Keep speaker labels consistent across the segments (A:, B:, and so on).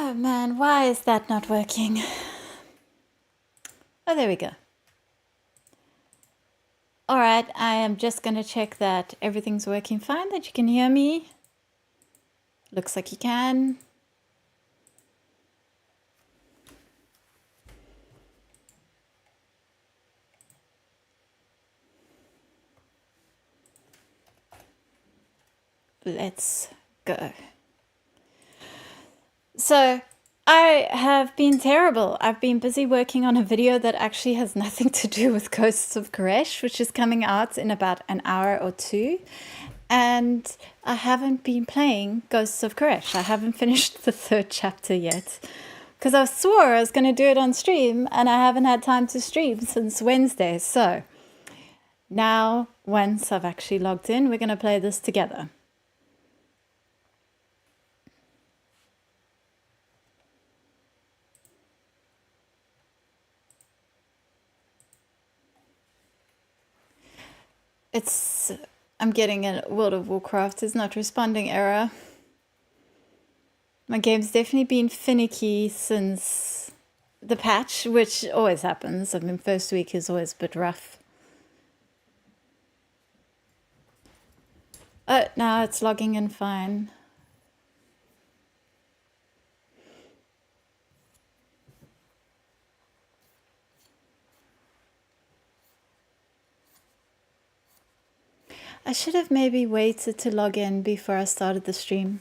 A: Oh man, why is that not working? Oh, there we go. All right, I am just going to check that everything's working fine, that you can hear me. Looks like you can. Let's go. So, I have been terrible. I've been busy working on a video that actually has nothing to do with Ghosts of Koresh, which is coming out in about an hour or two. And I haven't been playing Ghosts of Koresh. I haven't finished the third chapter yet. Because I swore I was going to do it on stream, and I haven't had time to stream since Wednesday. So, now, once I've actually logged in, we're going to play this together. I'm getting a World of Warcraft is not responding error. My game's definitely been finicky since the patch, which always happens. I mean, first week is always a bit rough. Oh, now it's logging in fine. I should have maybe waited to log in before I started the stream.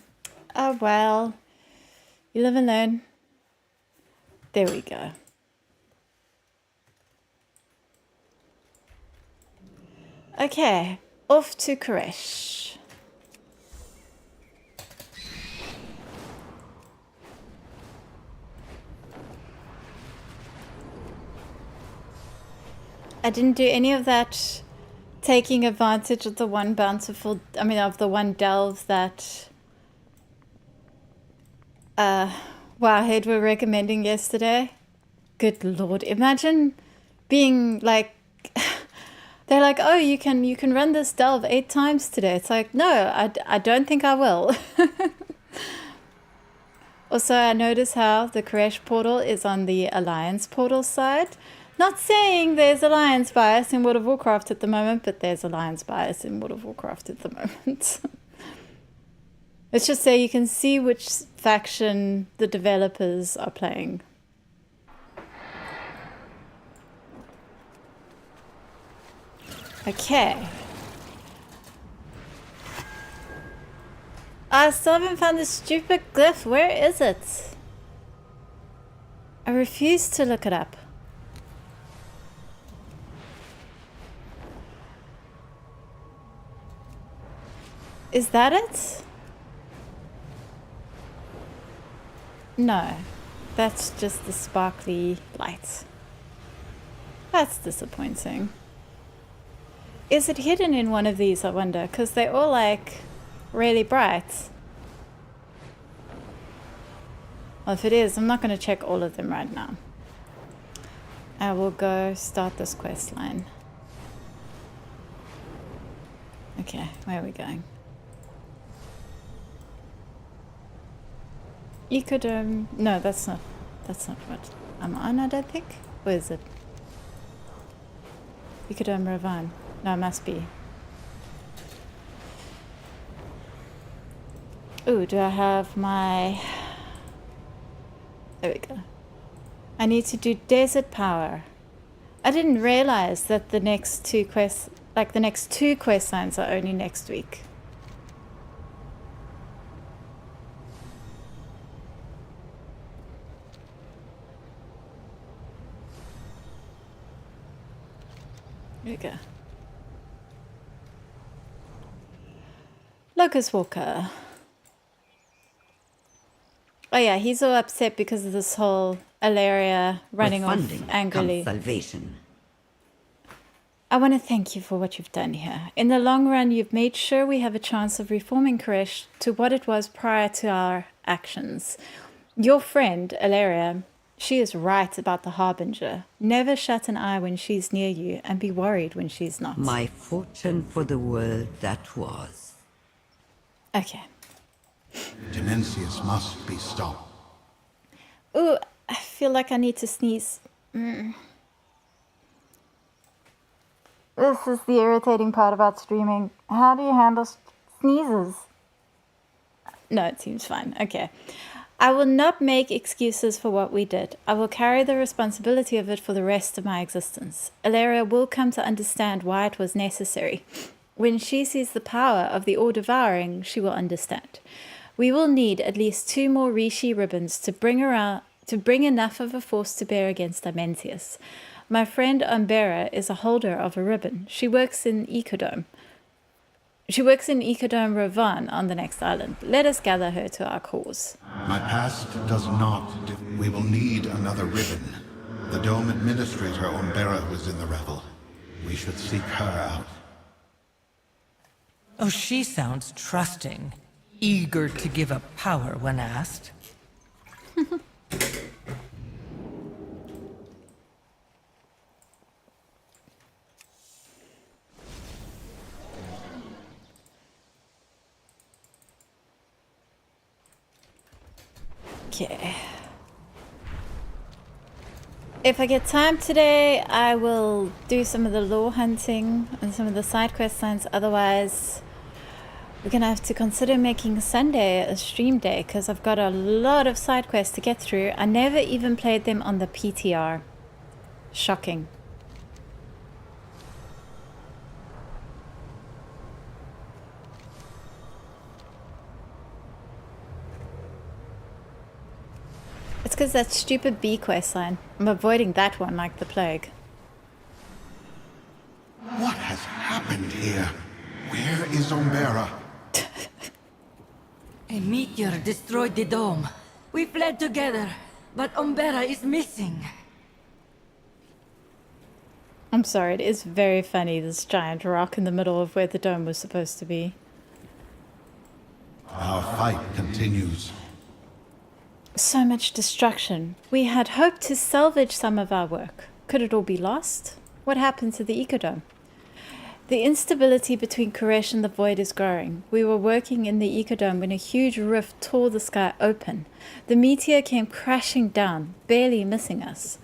A: Oh, well. You live and learn. There we go. Okay, off to Koresh. I didn't do any of that taking advantage of the one bountiful, of the one delve that Wowhead were recommending yesterday. Good Lord, imagine being like, they're like, oh, you can run this delve 8 times today. It's like, no, I don't think I will. Also, I notice how the Koresh portal is on the Alliance portal side. Not saying there's Alliance bias in World of Warcraft at the moment, but there's Alliance bias in World of Warcraft at the moment. Let's just say you can see which faction the developers are playing. Okay. I still haven't found this stupid glyph. Where is it? I refuse to look it up. Is that it? No, that's just the sparkly light. That's disappointing. Is it hidden in one of these, I wonder? Because they're all like really bright. Well, if it is, I'm not going to check all of them right now. I will go start this quest line. Okay, where are we going? You could, no, that's not what I'm on, I don't think. Where is it? You could, Ravine. No, it must be. Ooh, do I have my... There we go. I need to do Desert Power. I didn't realize that the next two quests, like the next 2 quest lines are only next week. There we go. Locust Walker. Oh yeah, he's all upset because of this whole Alaria running off angrily.
B: Salvation.
A: I want to thank you for what you've done here. In the long run, you've made sure we have a chance of reforming Koresh to what it was prior to our actions. Your friend, Alaria, she is right about the Harbinger. Never shut an eye when she's near you and be worried when she's not.
B: My fortune for the world that was.
A: Okay.
C: Temencius must be stopped.
A: Ooh, I feel like I need to sneeze. This is the irritating part about streaming. How do you handle sneezes? No, it seems fine. Okay. I will not make excuses for what we did. I will carry the responsibility of it for the rest of my existence. Alleria will come to understand why it was necessary. When she sees the power of the all-devouring, she will understand. We will need at least 2 more Rishi ribbons to bring enough of a force to bear against Dimensius. My friend Umbera is a holder of a ribbon. She works in Ecodome. She works in Ecodome Ravan on the next island. Let us gather her to our cause.
C: My past does not. We will need another ribbon. The Dome Administrator Umbera was in the revel. We should seek her out.
D: Oh, she sounds trusting, eager to give up power when asked.
A: Okay. If I get time today, I will do some of the lore hunting and some of the side quest lines. Otherwise, we're gonna have to consider making Sunday a stream day because I've got a lot of side quests to get through. I never even played them on the PTR. Shocking. It's because that stupid B quest line. I'm avoiding that one like the plague.
C: What has happened here? Where is Umbera?
E: A meteor destroyed the dome. We fled together, but Umbera is missing.
A: I'm sorry, it is very funny, this giant rock in the middle of where the dome was supposed to be.
C: Our fight continues.
A: So much destruction. We had hoped to salvage some of our work. Could it all be lost? What happened to the Ecodome? The instability between Koresh and the Void is growing. We were working in the Ecodome when a huge rift tore the sky open. The meteor came crashing down, barely missing us.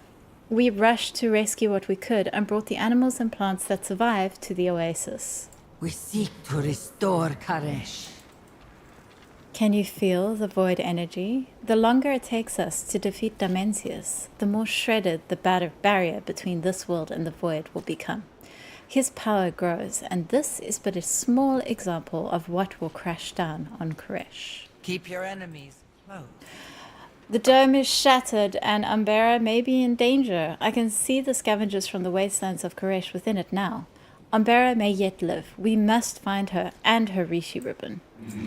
A: We rushed to rescue what we could and brought the animals and plants that survived to the oasis.
E: We seek to restore Karesh.
A: Can you feel the Void energy? The longer it takes us to defeat Dimensius, the more shredded the barrier between this world and the Void will become. His power grows, and this is but a small example of what will crash down on Koresh.
D: Keep your enemies close.
A: The dome is shattered, and Umbera may be in danger. I can see the scavengers from the wastelands of Koresh within it now. Umbera may yet live. We must find her and her Rishi ribbon.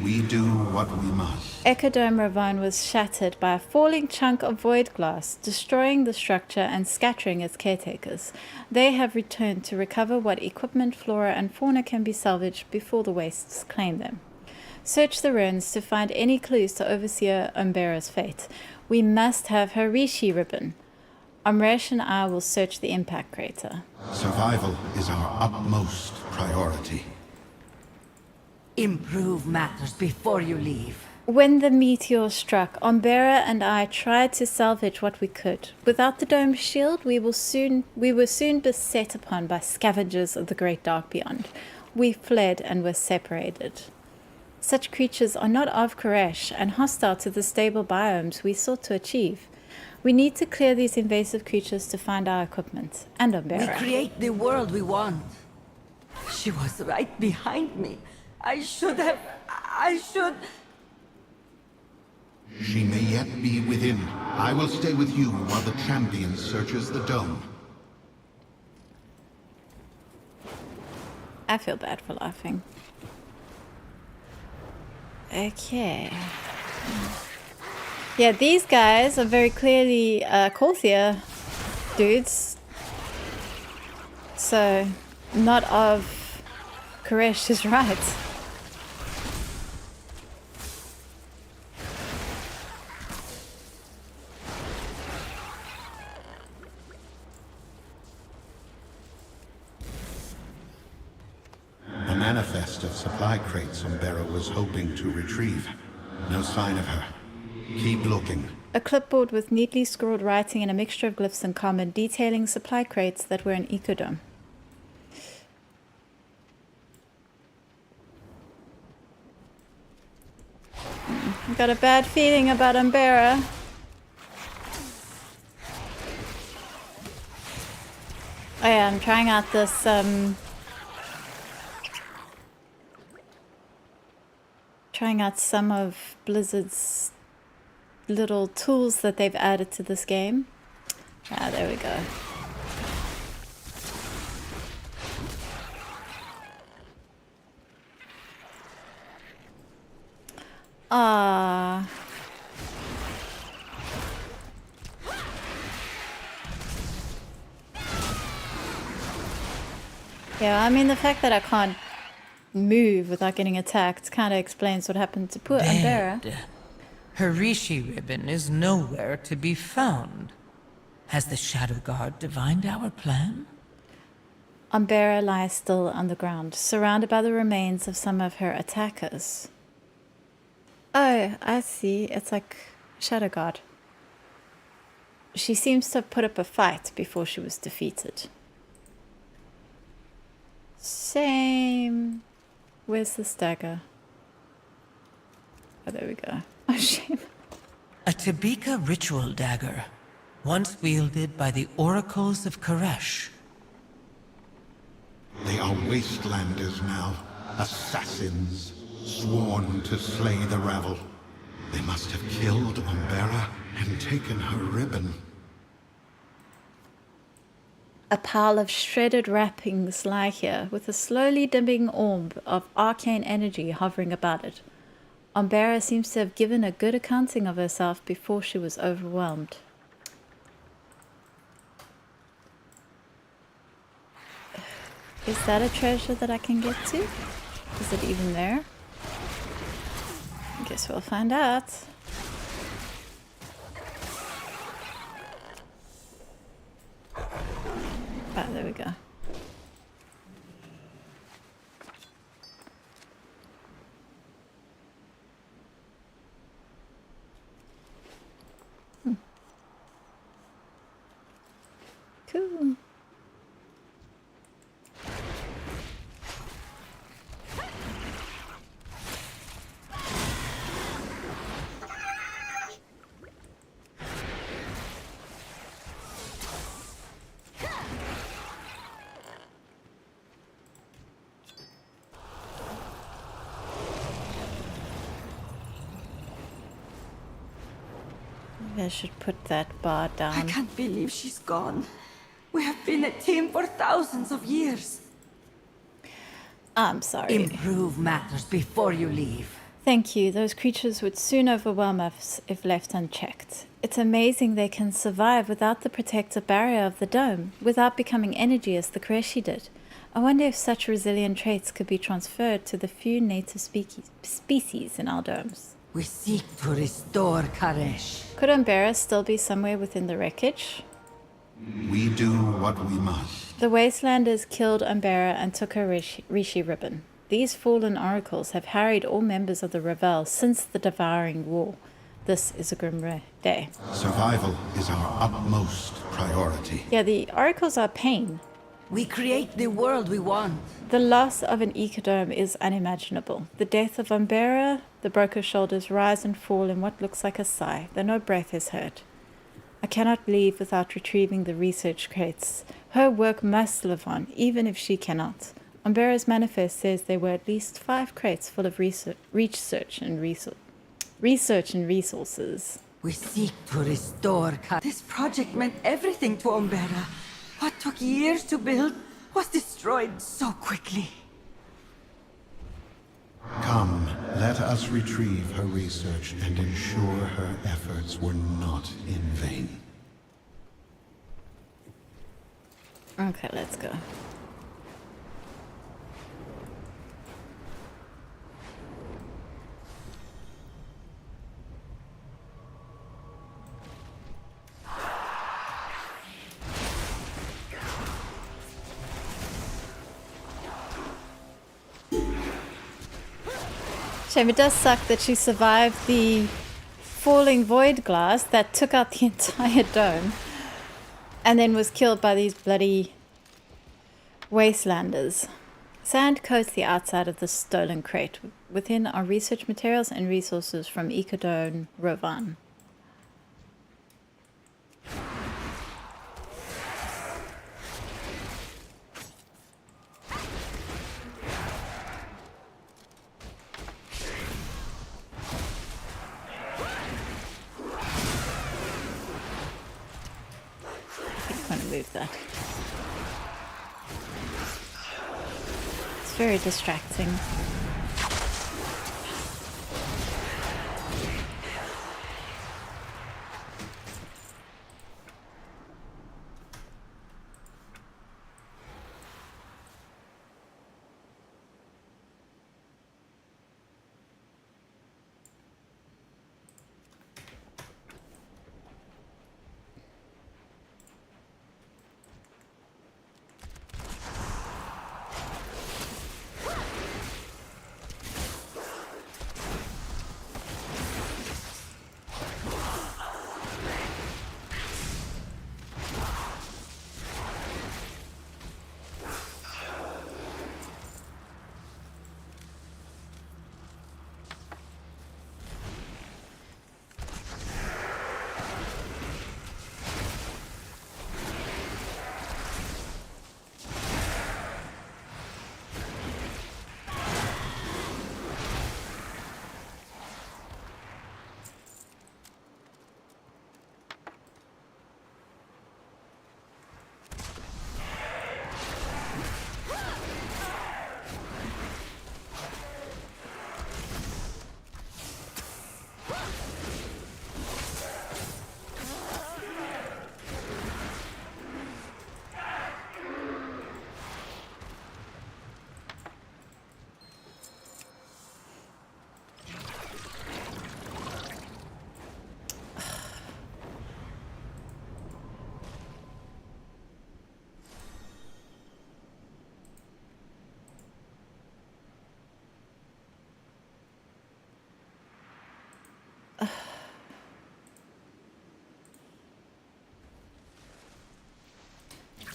C: We do what we must.
A: Ecodome Ravan was shattered by a falling chunk of void glass, destroying the structure and scattering its caretakers. They have returned to recover what equipment, flora, and fauna can be salvaged before the wastes claim them. Search the ruins to find any clues to Overseer Umbera's fate. We must have her Rishi ribbon. Umresh and I will search the impact crater.
C: Survival is our utmost priority.
E: Improve matters before you leave.
A: When the meteor struck, Umbera and I tried to salvage what we could. Without the dome's shield, we were soon beset upon by scavengers of the great dark beyond. We fled and were separated. Such creatures are not of Koresh and hostile to the stable biomes we sought to achieve. We need to clear these invasive creatures to find our equipment and
E: We
A: Umbera.
E: create the world we want. She was right behind me. I should...
C: She may yet be within. I will stay with you while the champion searches the dome.
A: I feel bad for laughing. Okay. Yeah, these guys are very clearly Korthia dudes. So, not of Koresh is right.
C: The manifest of supply crates Umbera was hoping to retrieve. No sign of her. Keep looking.
A: A clipboard with neatly scrawled writing and a mixture of glyphs in common, detailing supply crates that were in Ecodome. I've got a bad feeling about Umbera. Oh yeah, I'm trying out this, trying out some of Blizzard's little tools that they've added to this game. Ah, there we go. Ah. Yeah, I mean, the fact that I can't move without getting attacked kind of explains what happened to poor Umbera.
D: Dead. Her Rishi ribbon is nowhere to be found. Has the Shadow Guard divined our plan?
A: Umbera lies still on the ground, surrounded by the remains of some of her attackers. Oh, I see. It's like Shadow Guard. She seems to have put up a fight before she was defeated. Same. Where's the stagger? Oh, there we go. Oh, shame.
D: A Tabika ritual dagger, once wielded by the oracles of Koresh.
C: They are wastelanders now, assassins, sworn to slay the Ravel. They must have killed Umbera and taken her ribbon.
A: A pile of shredded wrappings lie here, with a slowly dimming orb of arcane energy hovering about it. Umbera seems to have given a good accounting of herself before she was overwhelmed. Is that a treasure that I can get to? Is it even there? I guess we'll find out. Ah, there we go. Cool. Maybe I should put that bar
E: I
A: down.
E: can't believe she's gone. We have been a team for thousands of years.
A: I'm sorry.
E: Improve matters before you leave.
A: Thank you. Those creatures would soon overwhelm us if left unchecked. It's amazing they can survive without the protective barrier of the dome, without becoming energy as the Koreshi did. I wonder if such resilient traits could be transferred to the few native species in our domes.
E: We seek to restore Karesh.
A: Could Umbera still be somewhere within the wreckage?
C: We do what we must.
A: The Wastelanders killed Umbera and took her Rishi ribbon. These fallen oracles have harried all members of the Revel since the Devouring War. This is a grim day.
C: Survival is our utmost priority.
A: Yeah, the oracles are pain.
E: We create the world we want.
A: The loss of an ecodome is unimaginable. The death of Umbera, the broken shoulders rise and fall in what looks like a sigh, though no breath is heard. I cannot leave without retrieving the research crates. Her work must live on, even if she cannot. Umbera's manifest says there were at least 5 crates full of research and resources.
E: We seek to restore Karesh. This project meant everything to Umbera. What took years to build was destroyed so quickly.
C: Come, let us retrieve her research and ensure her efforts were not in vain.
A: Okay, let's go. Shame, it does suck that she survived the falling void glass that took out the entire dome and then was killed by these bloody wastelanders. Sand coats the outside of the stolen crate. Within are research materials and resources from Ecodone Rovan. I'm going to move that. It's very distracting.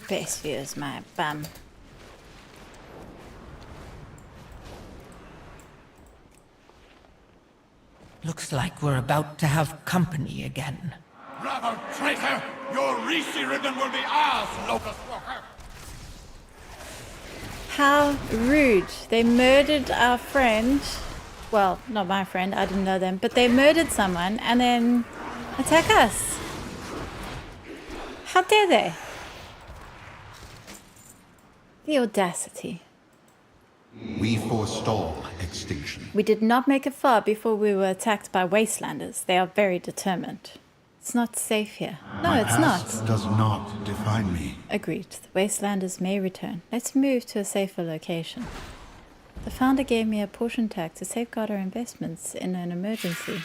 A: Best view is my bum.
D: Looks like we're about to have company again.
F: Bravo, traitor! Your Rishi ribbon will be ours, Locust Walker!
A: How rude. They murdered our friend. Well, not my friend, I didn't know them, but they murdered someone and then attack us. How dare they? The audacity.
C: We forestall extinction.
A: We did not make it far before we were attacked by wastelanders. They are very determined. It's not safe here. No,
C: My
A: it's
C: past
A: not.
C: does not define me.
A: Agreed. The wastelanders may return. Let's move to a safer location. The founder gave me a portion tag to safeguard our investments in an emergency.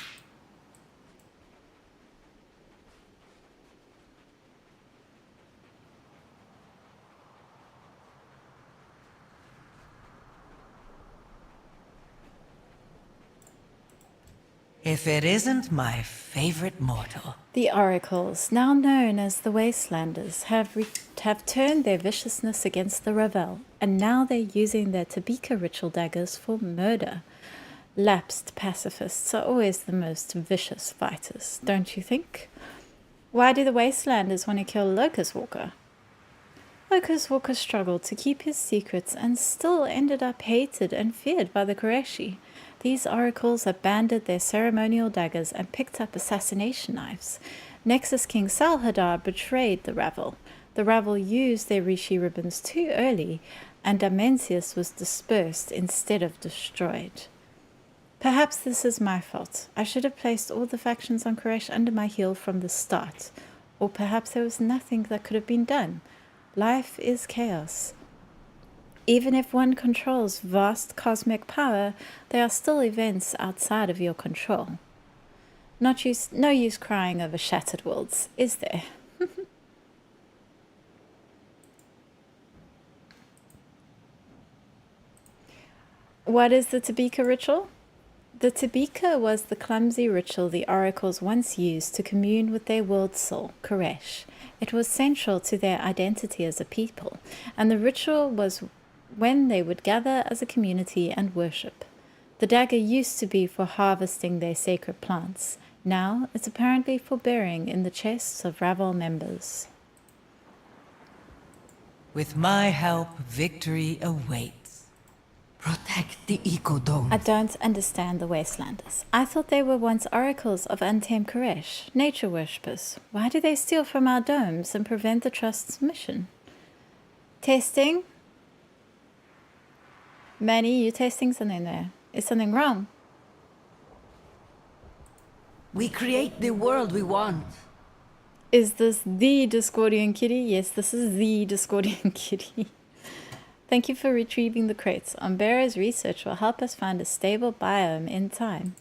D: If it isn't my favorite mortal.
A: The oracles, now known as the wastelanders, have turned their viciousness against the Ravel, and now they're using their Tabika ritual daggers for murder. Lapsed pacifists are always the most vicious fighters, don't you think? Why do the wastelanders want to kill Locust Walker? Locust Walker struggled to keep his secrets and still ended up hated and feared by the Koreshi. These oracles abandoned their ceremonial daggers and picked up assassination knives. Nexus King Salhadar betrayed the Ravel. The Ravel used their Rishi ribbons too early, and Dimensius was dispersed instead of destroyed. Perhaps this is my fault. I should have placed all the factions on Koresh under my heel from the start. Or perhaps there was nothing that could have been done. Life is chaos. Even if one controls vast cosmic power, there are still events outside of your control. No use crying over shattered worlds, is there? What is the Tabika ritual? The Tabika was the clumsy ritual the oracles once used to commune with their world soul, Koresh. It was central to their identity as a people, and the ritual was when they would gather as a community and worship. The dagger used to be for harvesting their sacred plants. Now it's apparently for burying in the chests of Ravel members.
D: With my help, victory awaits.
E: Protect the Eco-Dome.
A: I don't understand the Wastelanders. I thought they were once oracles of Untamed Koresh, nature worshippers. Why do they steal from our domes and prevent the Trust's mission? Testing? Manny, you testing something there? Is something wrong?
E: We create the world we want.
A: Is this the Discordian kitty? Yes, this is the Discordian kitty. Thank you for retrieving the crates. Umbera's research will help us find a stable biome in time.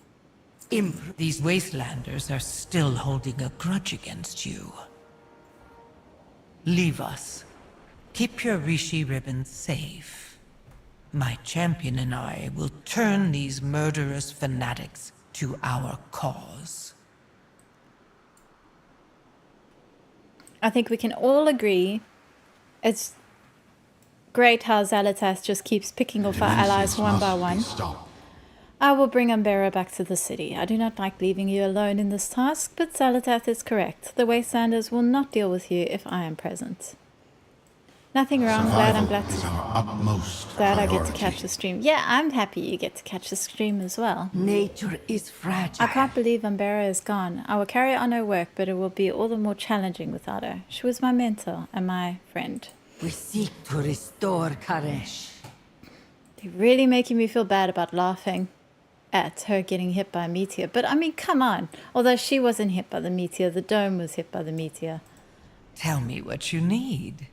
D: These Wastelanders are still holding a grudge against you. Leave us. Keep your Rishi ribbon safe. My champion and I will turn these murderous fanatics to our cause.
A: I think we can all agree it's great how Xalatath just keeps picking off our allies one by one.
C: Stop.
A: I will bring Umbera back to the city. I do not like leaving you alone in this task, but Xalatath is correct. The Wastelanders will not deal with you if I am present. Nothing wrong. I'm glad
C: Is our utmost
A: I get to
C: priority.
A: catch the stream. Yeah, I'm happy you get to catch the stream as well.
E: Nature is fragile.
A: I can't believe Umbera is gone. I will carry on her work, but it will be all the more challenging without her. She was my mentor and my friend.
E: We seek to restore Karesh.
A: They're really making me feel bad about laughing at her getting hit by a meteor. But I mean, come on. Although she wasn't hit by the meteor, the dome was hit by the meteor.
D: Tell me what you need.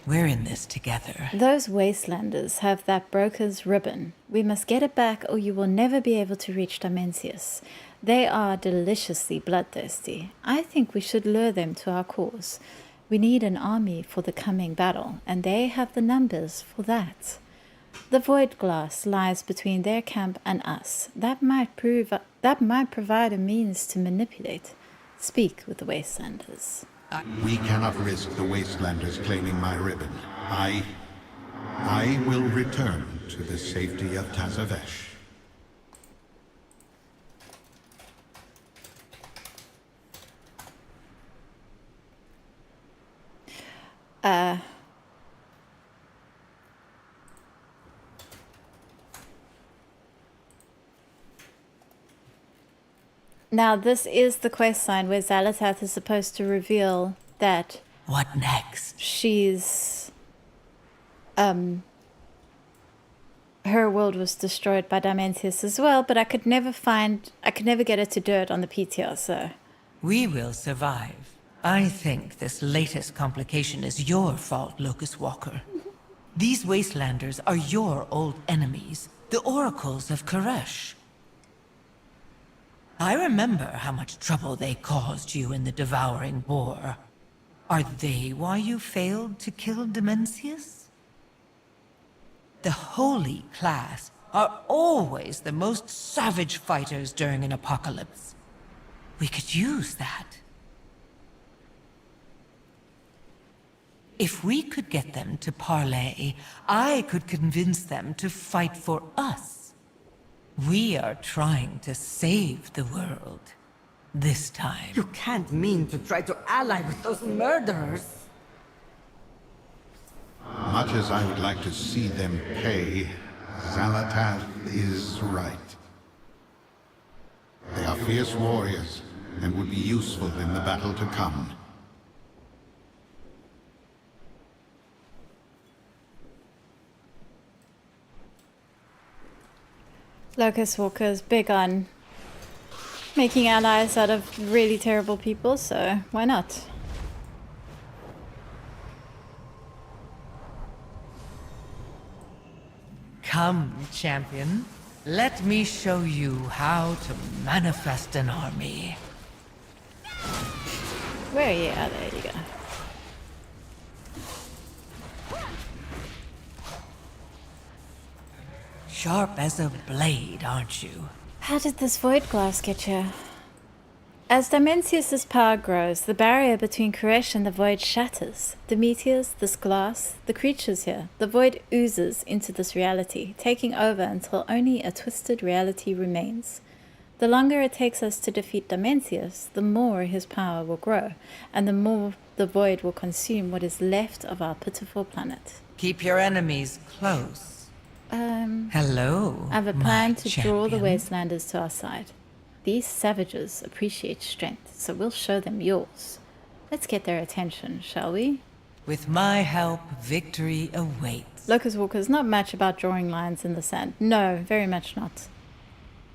D: We're in this together.
A: Those Wastelanders have that broker's ribbon. We must get it back or you will never be able to reach Dimensius. They are deliciously bloodthirsty. I think we should lure them to our cause. We need an army for the coming battle, and they have the numbers for that. The Void Glass lies between their camp and us. That might provide a means to manipulate. Speak with the Wastelanders.
C: We cannot risk the Wastelanders claiming my ribbon. I will return to the safety of Tazavesh.
A: Now, this is the quest sign where Xalatath is supposed to reveal that
D: What next?
A: she's her world was destroyed by Dimensius as well, but I could never get her to do it on the PTR, so
D: We will survive. I think this latest complication is your fault, Locust Walker. These Wastelanders are your old enemies, the Oracles of Koresh. I remember how much trouble they caused you in the Devouring War. Are they why you failed to kill Dimensius? The Holy Class are always the most savage fighters during an apocalypse. We could use that. If we could get them to parley, I could convince them to fight for us. We are trying to save the world. This time.
E: You can't mean to try to ally with those murderers.
C: Much as I would like to see them pay, Xalatath is right. They are fierce warriors and would be useful in the battle to come.
A: Locust Walker is big on making allies out of really terrible people, so why not?
D: Come, champion. Let me show you how to manifest an army.
A: Where are you? Oh, there you go.
D: Sharp as a blade, aren't you?
A: How did this void glass get here? As Dimensius's power grows, the barrier between Koresh and the void shatters. The meteors, this glass, the creatures here, the void oozes into this reality, taking over until only a twisted reality remains. The longer it takes us to defeat Dimensius, the more his power will grow, and the more the void will consume what is left of our pitiful planet.
D: Keep your enemies close. Hello,
A: I have a plan
D: my
A: to draw the
D: champion.
A: Wastelanders to our side. These savages appreciate strength, so we'll show them yours. Let's get their attention, shall we?
D: With my help, victory awaits.
A: Locust Walker's not much about drawing lines in the sand. No, very much not.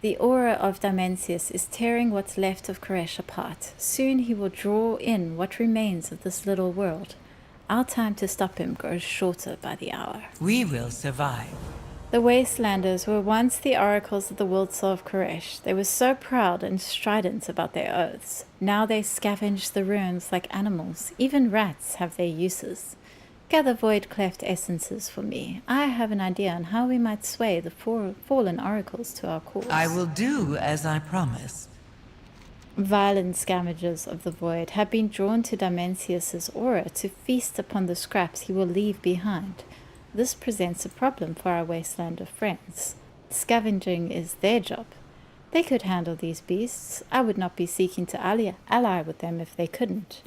A: The aura of Dimensius is tearing what's left of Koresh apart. Soon he will draw in what remains of this little world. Our time to stop him grows shorter by the hour.
D: We will survive.
A: The Wastelanders were once the oracles of the world soul of Koresh. They were so proud and strident about their oaths. Now they scavenge the ruins like animals. Even rats have their uses. Gather void cleft essences for me. I have an idea on how we might sway the fallen oracles to our cause.
D: I will do as I promised.
A: Violent scavengers of the void have been drawn to Dimensius's aura to feast upon the scraps he will leave behind. This presents a problem for our Wastelander friends. Scavenging is their job. They could handle these beasts. I would not be seeking to ally with them if they couldn't.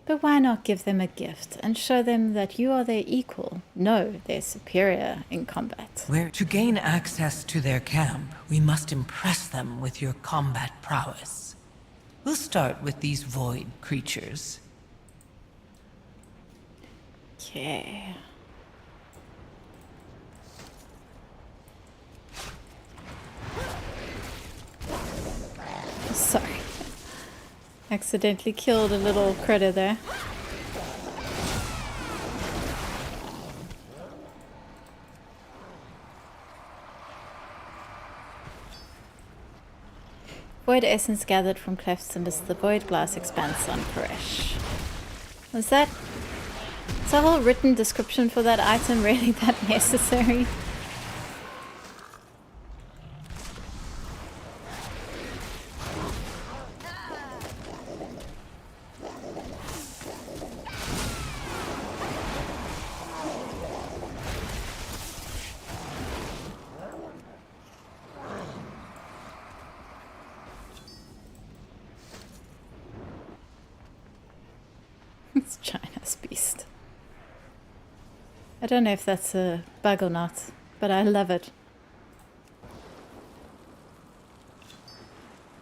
A: But why not give them a gift and show them that you are their equal, no, their superior in combat?
D: To gain access to their camp, we must impress them with your combat prowess. We'll start with these void creatures.
A: Okay. Sorry. Accidentally killed a little critter there. Void essence gathered from clefts amidst the void glass expanse on Koresh. Was that... Is the whole written description for that item really that necessary? It's China's beast. I don't know if that's a bug or not, but I love it.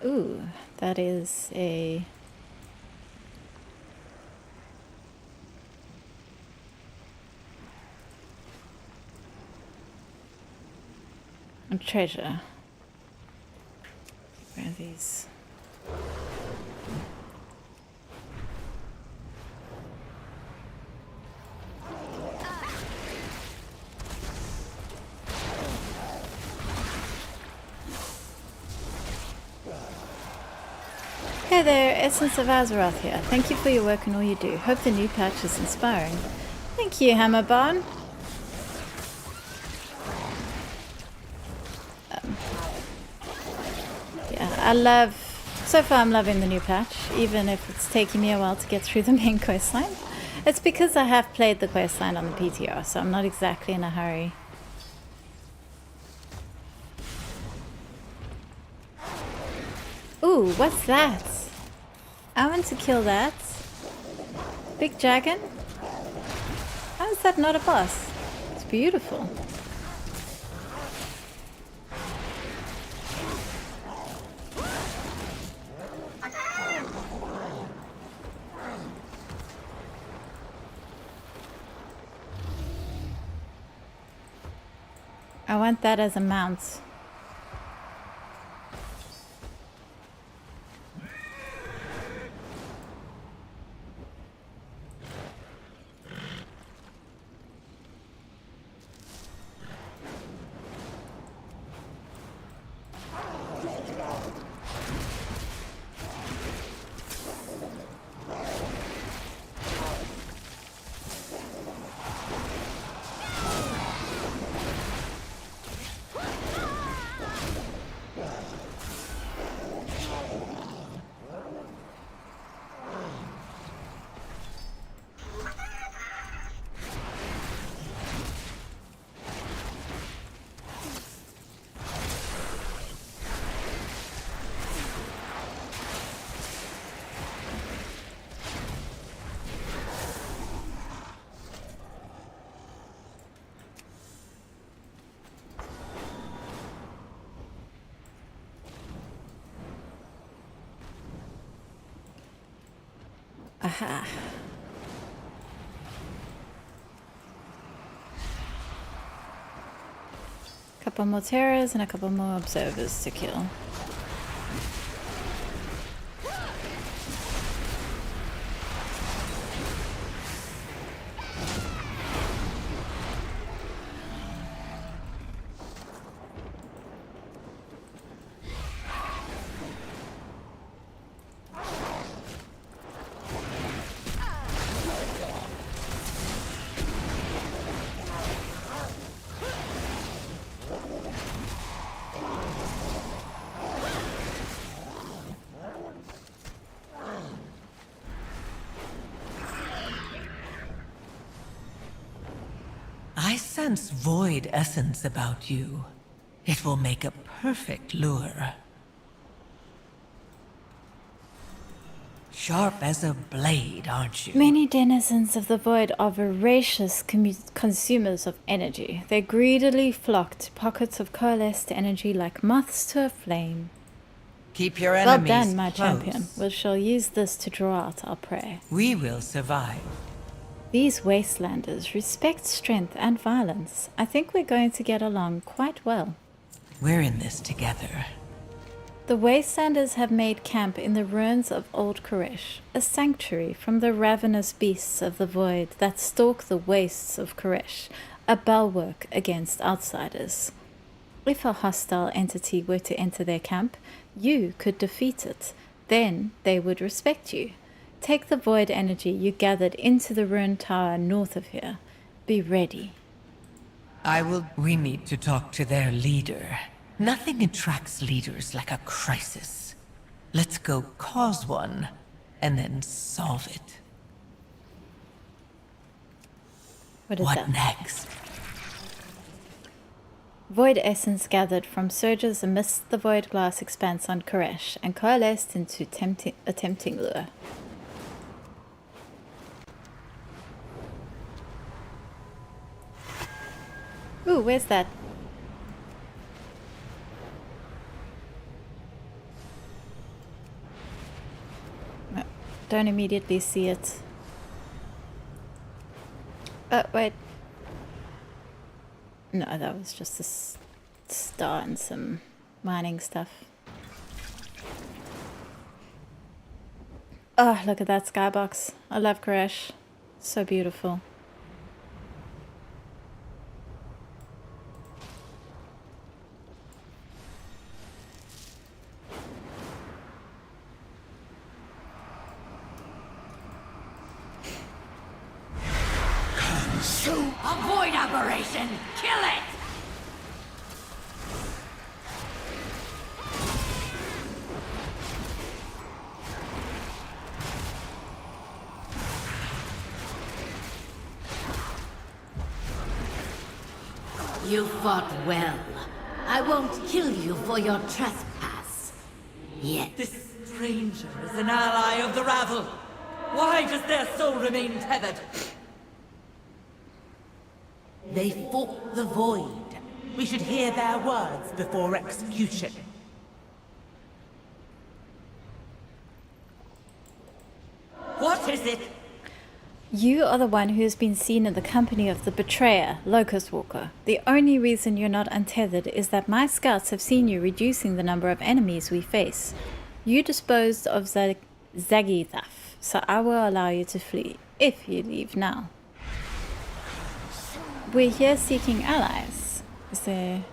A: Ooh, that is a... a treasure. Where are these? Hey there, Essence of Azeroth here. Thank you for your work and all you do. Hope the new patch is inspiring. Thank you, Hammerbarn. Yeah, I love... So far I'm loving the new patch, even if it's taking me a while to get through the main questline. It's because I have played the questline on the PTR, so I'm not exactly in a hurry. Ooh, what's that? I want to kill that. Big dragon? How is that not a boss? It's beautiful. I want that as a mount. Aha. Couple more terrors and a couple more observers to kill.
D: I sense void essence about you. It will make a perfect lure. Sharp as a blade, aren't you?
A: Many denizens of the void are voracious consumers of energy. They greedily flock to pockets of coalesced energy like moths to a flame.
D: Keep your
A: Well
D: enemies
A: done, my
D: close.
A: champion. We shall use this to draw out our prey.
D: We will survive.
A: These wastelanders respect strength and violence. I think we're going to get along quite well.
D: We're in this together.
A: The wastelanders have made camp in the ruins of Old Koresh, a sanctuary from the ravenous beasts of the void that stalk the wastes of Koresh, a bulwark against outsiders. If a hostile entity were to enter their camp, you could defeat it. Then they would respect you. Take the void energy you gathered into the ruined tower north of here. Be ready.
D: We need to talk to their leader. Nothing attracts leaders like a crisis. Let's go cause one, and then solve it.
A: What is
D: What
A: that?
D: next?
A: Void essence gathered from surges amidst the void glass expanse on Koresh and coalesced into a tempting lure. Ooh, where's that? No, don't immediately see it. Oh, wait. No, that was just a star and some mining stuff. Oh, look at that skybox. I love Koresh. So beautiful.
E: Avoid aberration! Kill it!
G: You fought well. I won't kill you for your trespass. Yet.
E: This stranger is an ally of the rabble. Why does their soul remain tethered?
G: They fought the void.
E: We should hear their words before execution. What is it?
A: You are the one who has been seen in the company of the betrayer, Locust Walker. The only reason you're not untethered is that my scouts have seen you reducing the number of enemies we face. You disposed of Zagithaf, so I will allow you to flee, if you leave now. We're here seeking allies. Is there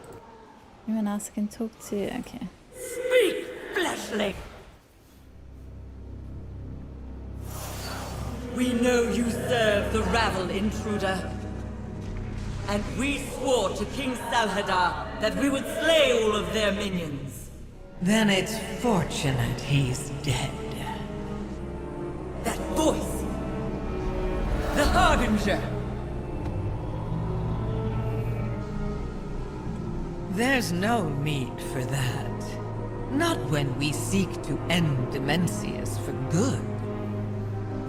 A: anyone else I can talk to? Okay.
E: Speak, fleshling! We know you serve the rabble, intruder. And we swore to King Salhadar that we would slay all of their minions.
D: Then it's fortunate he's dead.
E: That voice! The Harbinger!
D: There's no need for that. Not when we seek to end Demencius for good.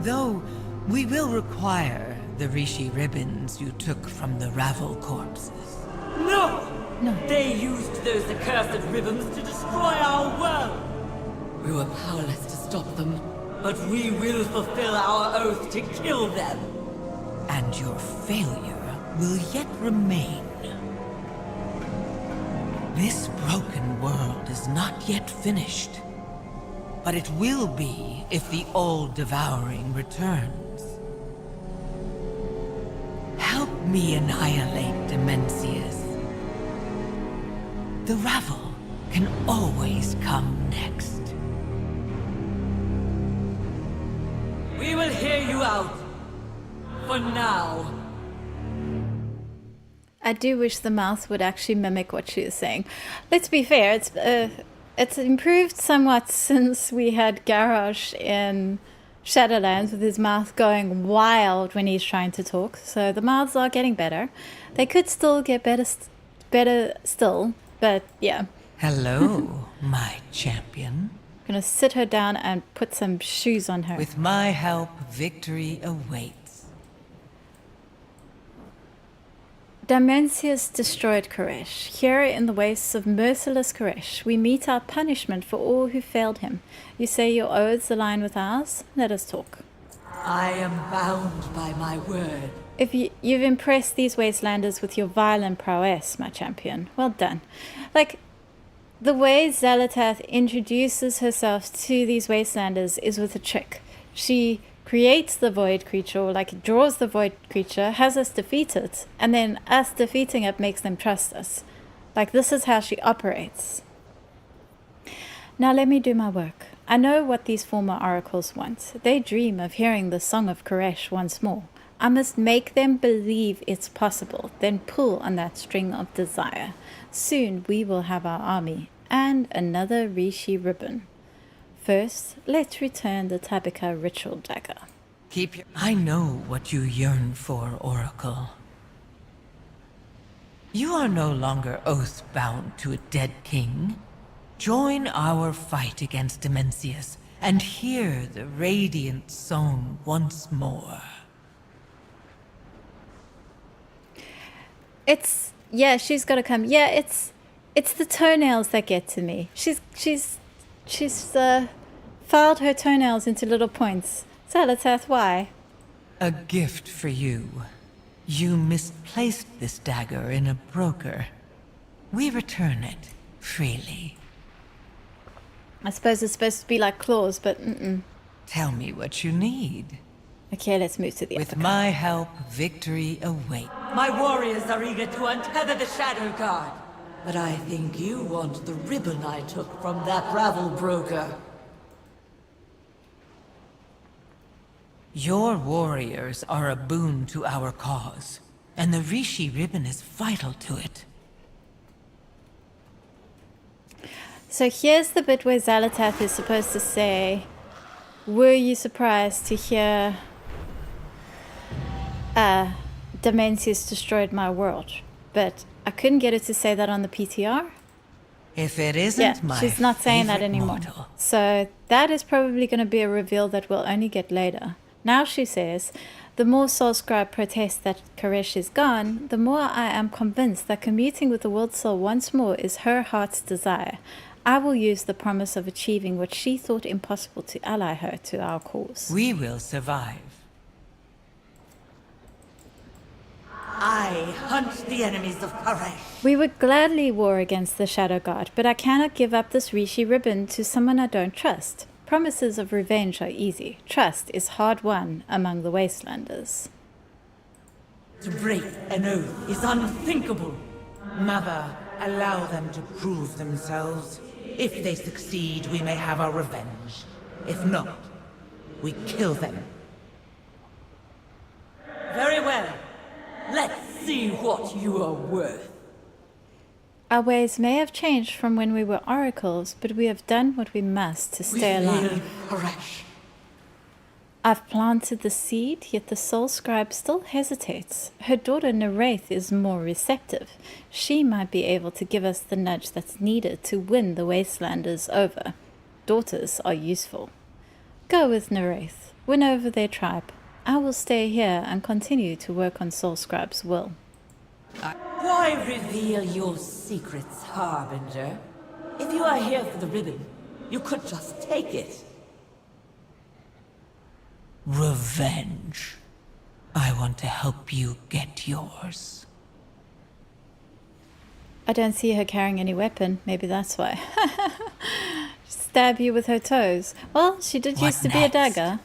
D: Though, we will require the Rishi ribbons you took from the Ravel corpses.
E: No!
A: No.
E: They used those accursed ribbons to destroy our world! We were powerless to stop them. But we will fulfill our oath to kill them.
D: And your failure will yet remain. This broken world is not yet finished. But it will be if the old Devouring returns. Help me annihilate Dimensius. The Ravel can always come next.
E: We will hear you out. For now.
A: I do wish the mouth would actually mimic what she is saying. Let's be fair, it's improved somewhat since we had Garrosh in Shadowlands with his mouth going wild when he's trying to talk. So the mouths are getting better. They could still get better still, but yeah.
D: Hello, my champion.
A: I'm gonna sit her down and put some shoes on her.
D: With my help, victory awaits.
A: Dimensius destroyed Koresh. Here in the wastes of merciless Koresh, we meet our punishment for all who failed him. You say your oaths align with ours? Let us talk.
E: I am bound by my word.
A: If you've impressed these wastelanders with your violent prowess, my champion, well done. Like, the way Xal'atath introduces herself to these wastelanders is with a trick. She creates the void creature, or like draws the void creature, has us defeat it, and then us defeating it makes them trust us. Like, this is how she operates. Now let me do my work. I know what these former oracles want. They dream of hearing the Song of Koresh once more. I must make them believe it's possible, then pull on that string of desire. Soon we will have our army, and another Rishi ribbon. First, let's return the Tabika ritual dagger.
D: I know what you yearn for, Oracle. You are no longer oath-bound to a dead king. Join our fight against Dimensius, and hear the radiant song once more.
A: She's got to come. Yeah, it's the toenails that get to me. She's filed her toenails into little points. Xal'atath, why?
D: A gift for you. You misplaced this dagger in a broker. We return it freely.
A: I suppose it's supposed to be like claws, but
D: Tell me what you need.
A: Okay, let's move to the
D: With
A: other
D: my help, victory awaits.
E: My warriors are eager to untether the Shadow Guard. But I think you want the ribbon I took from that Ravel broker.
D: Your warriors are a boon to our cause, and the Rishi ribbon is vital to it.
A: So here's the bit where Xal'atath is supposed to say, were you surprised to hear Dimensius destroyed my world? But I couldn't get her to say that on the PTR.
D: If it isn't
A: she's not saying that anymore.
D: Mortal.
A: So that is probably going to be a reveal that we'll only get later. Now she says, the more Soulscribe protests that Koresh is gone, the more I am convinced that commuting with the World Soul once more is her heart's desire. I will use the promise of achieving what she thought impossible to ally her to our cause.
D: We will survive.
E: I hunt the enemies of Koresh.
A: We would gladly war against the Shadow Guard, but I cannot give up this Rishi ribbon to someone I don't trust. Promises of revenge are easy. Trust is hard won among the Wastelanders.
E: To break an oath is unthinkable.
H: Mother, allow them to prove themselves. If they succeed, we may have our revenge. If not, we kill them.
E: Very well. Let's see what you are worth.
A: Our ways may have changed from when we were oracles, but we have done what we must to stay alive.
E: Koresh.
A: I've planted the seed, yet the Soul Scribe still hesitates. Her daughter Nereith is more receptive. She might be able to give us the nudge that's needed to win the Wastelanders over. Daughters are useful. Go with Nereith. Win over their tribe. I will stay here and continue to work on Soul Scribe's will.
E: Why reveal your secrets, Harbinger? If you are here for the ribbon, you could just take it.
D: Revenge. I want to help you get yours.
A: I don't see her carrying any weapon. Maybe that's why. Stab you with her toes. Well, she did
D: What
A: used to be a
D: next?
A: dagger.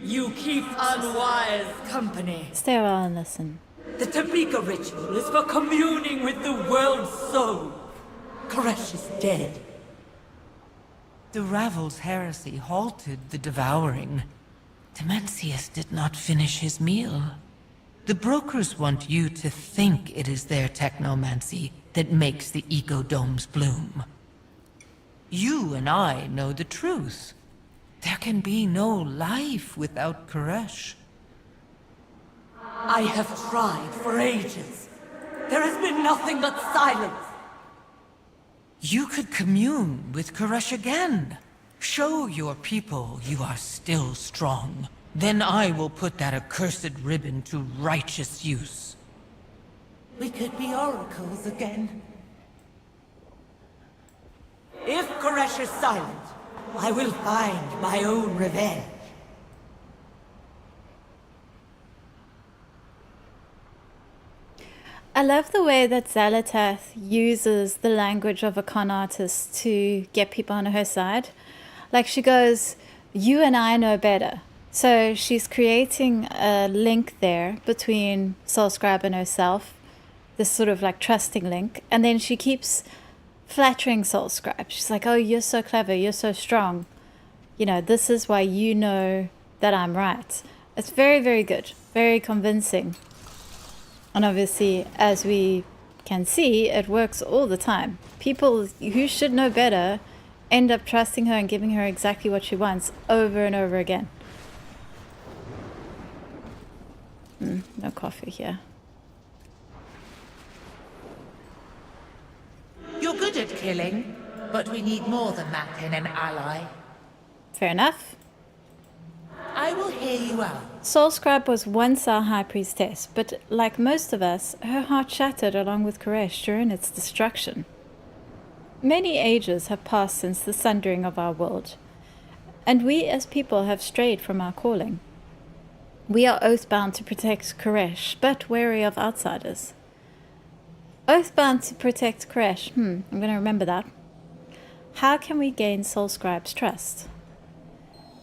E: You keep unwise company.
A: Stay a while and listen.
E: The Tamika ritual is for communing with the world's soul. Koresh is dead.
D: The Ravel's heresy halted the devouring. Demencius did not finish his meal. The brokers want you to think it is their technomancy that makes the ecodomes bloom. You and I know the truth. There can be no life without Koresh.
E: I have tried for ages. There has been nothing but silence.
D: You could commune with Koresh again. Show your people you are still strong. Then I will put that accursed ribbon to righteous use.
H: We could be oracles again.
E: If Koresh is silent, I will find my own revenge.
A: I love the way that Xalatath uses the language of a con artist to get people on her side. Like she goes, you and I know better. So she's creating a link there between Soulscribe and herself, this sort of like trusting link. And then she keeps flattering Soulscribe. She's like, oh, you're so clever, you're so strong. You know, this is why you know that I'm right. It's very, very good, very convincing. And obviously, as we can see, it works all the time. People who should know better end up trusting her and giving her exactly what she wants over and over again. No coffee here.
H: You're good at killing, but we need more than that in an ally.
A: Fair enough.
H: I will hear you out.
A: Soulscribe was once our high priestess, but like most of us, her heart shattered along with Koresh during its destruction. Many ages have passed since the sundering of our world, and we as people have strayed from our calling. We are oath-bound to protect Koresh, but wary of outsiders. Oath-bound to protect Koresh. I'm going to remember that. How can we gain Soulscribe's trust?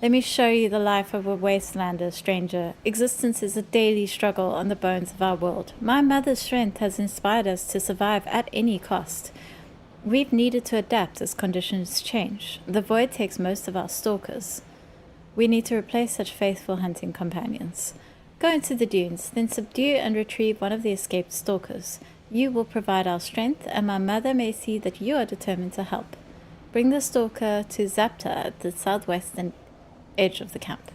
A: Let me show you the life of a wastelander, stranger. Existence is a daily struggle on the bones of our world. My mother's strength has inspired us to survive at any cost. We've needed to adapt as conditions change. The void takes most of our stalkers. We need to replace such faithful hunting companions. Go into the dunes, then subdue and retrieve one of the escaped stalkers. You will provide our strength, and my mother may see that you are determined to help. Bring the stalker to Zapta at the southwestern edge of the camp.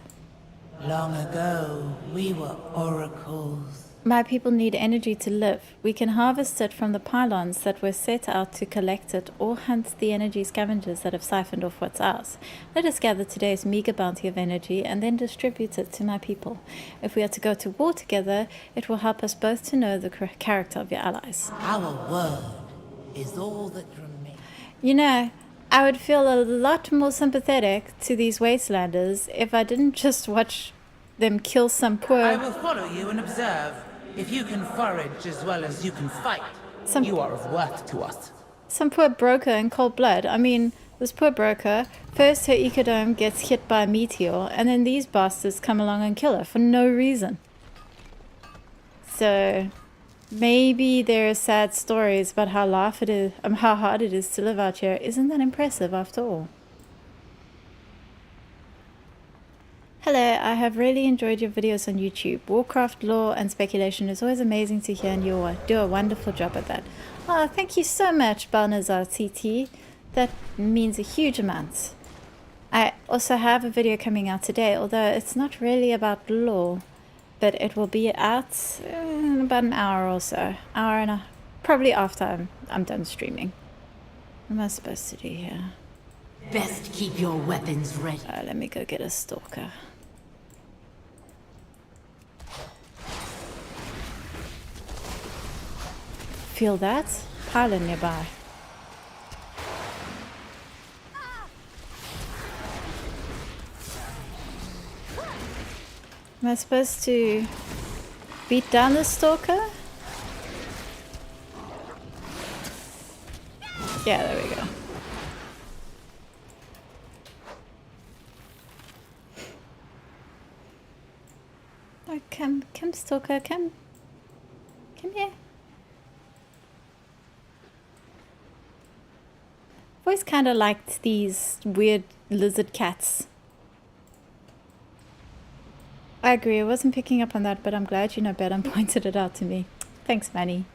H: Long ago, we were oracles.
A: My people need energy to live. We can harvest it from the pylons that were set out to collect it, or hunt the energy scavengers that have siphoned off what's ours. Let us gather today's meager bounty of energy and then distribute it to my people. If we are to go to war together, it will help us both to know the character of your allies.
H: Our word is all that remains.
A: You know, I would feel a lot more sympathetic to these wastelanders if I didn't just watch them kill some
H: I
A: poor...
H: will follow you and observe. If you can forage as well as you can fight, you are of worth to us.
A: Some poor broker in cold blood. I mean, this poor broker, first her ecodome gets hit by a meteor, and then these bastards come along and kill her for no reason. So, maybe there are sad stories about how how hard it is to live out here. Isn't that impressive after all? Hello, I have really enjoyed your videos on YouTube. Warcraft lore and speculation is always amazing to hear, and you do a wonderful job at that. Oh, thank you so much, Balnazar TT. That means a huge amount. I also have a video coming out today, although it's not really about lore, but it will be out in about an hour or so. Hour and a... probably after I'm done streaming. What am I supposed to do here?
G: Best keep your weapons ready.
A: Let me go get a stalker. Feel that? Pylon nearby. Am I supposed to beat down the stalker? Yeah, there we go. Oh, come, stalker, come here. I've always kind of liked these weird lizard cats. I agree, I wasn't picking up on that, but I'm glad you know better and pointed it out to me. Thanks, Manny.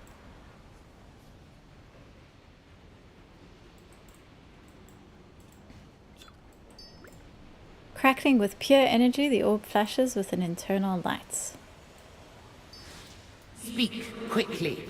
A: Crackling with pure energy, the orb flashes with an internal light.
H: Speak quickly.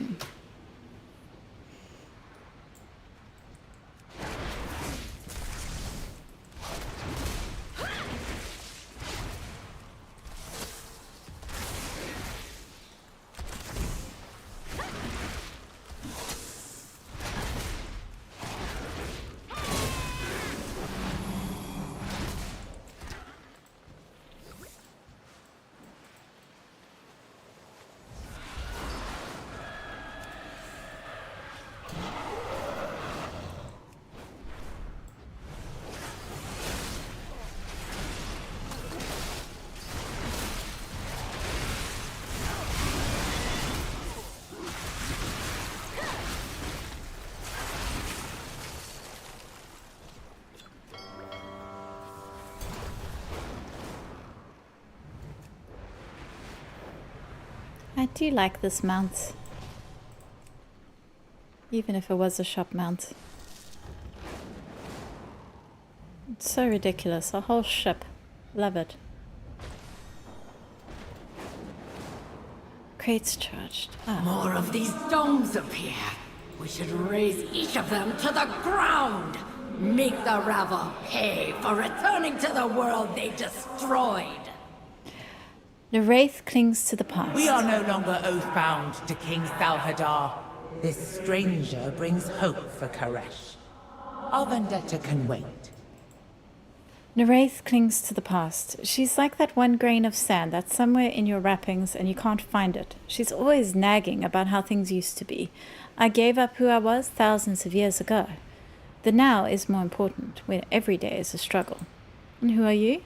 A: I do like this mount. Even if it was a shop mount. It's so ridiculous. A whole ship. Love it. Crates charged. Ah.
G: More of these domes appear. We should raise each of them to the ground. Make the rabble pay for returning to the world they destroyed.
A: The Wraith clings to the past.
H: We are no longer oath-bound to King Salhadar. This stranger brings hope for Koresh. Our vendetta can wait.
A: Wraith clings to the past. She's like that one grain of sand that's somewhere in your wrappings and you can't find it. She's always nagging about how things used to be. I gave up who I was thousands of years ago. The now is more important, where every day is a struggle. And who are you?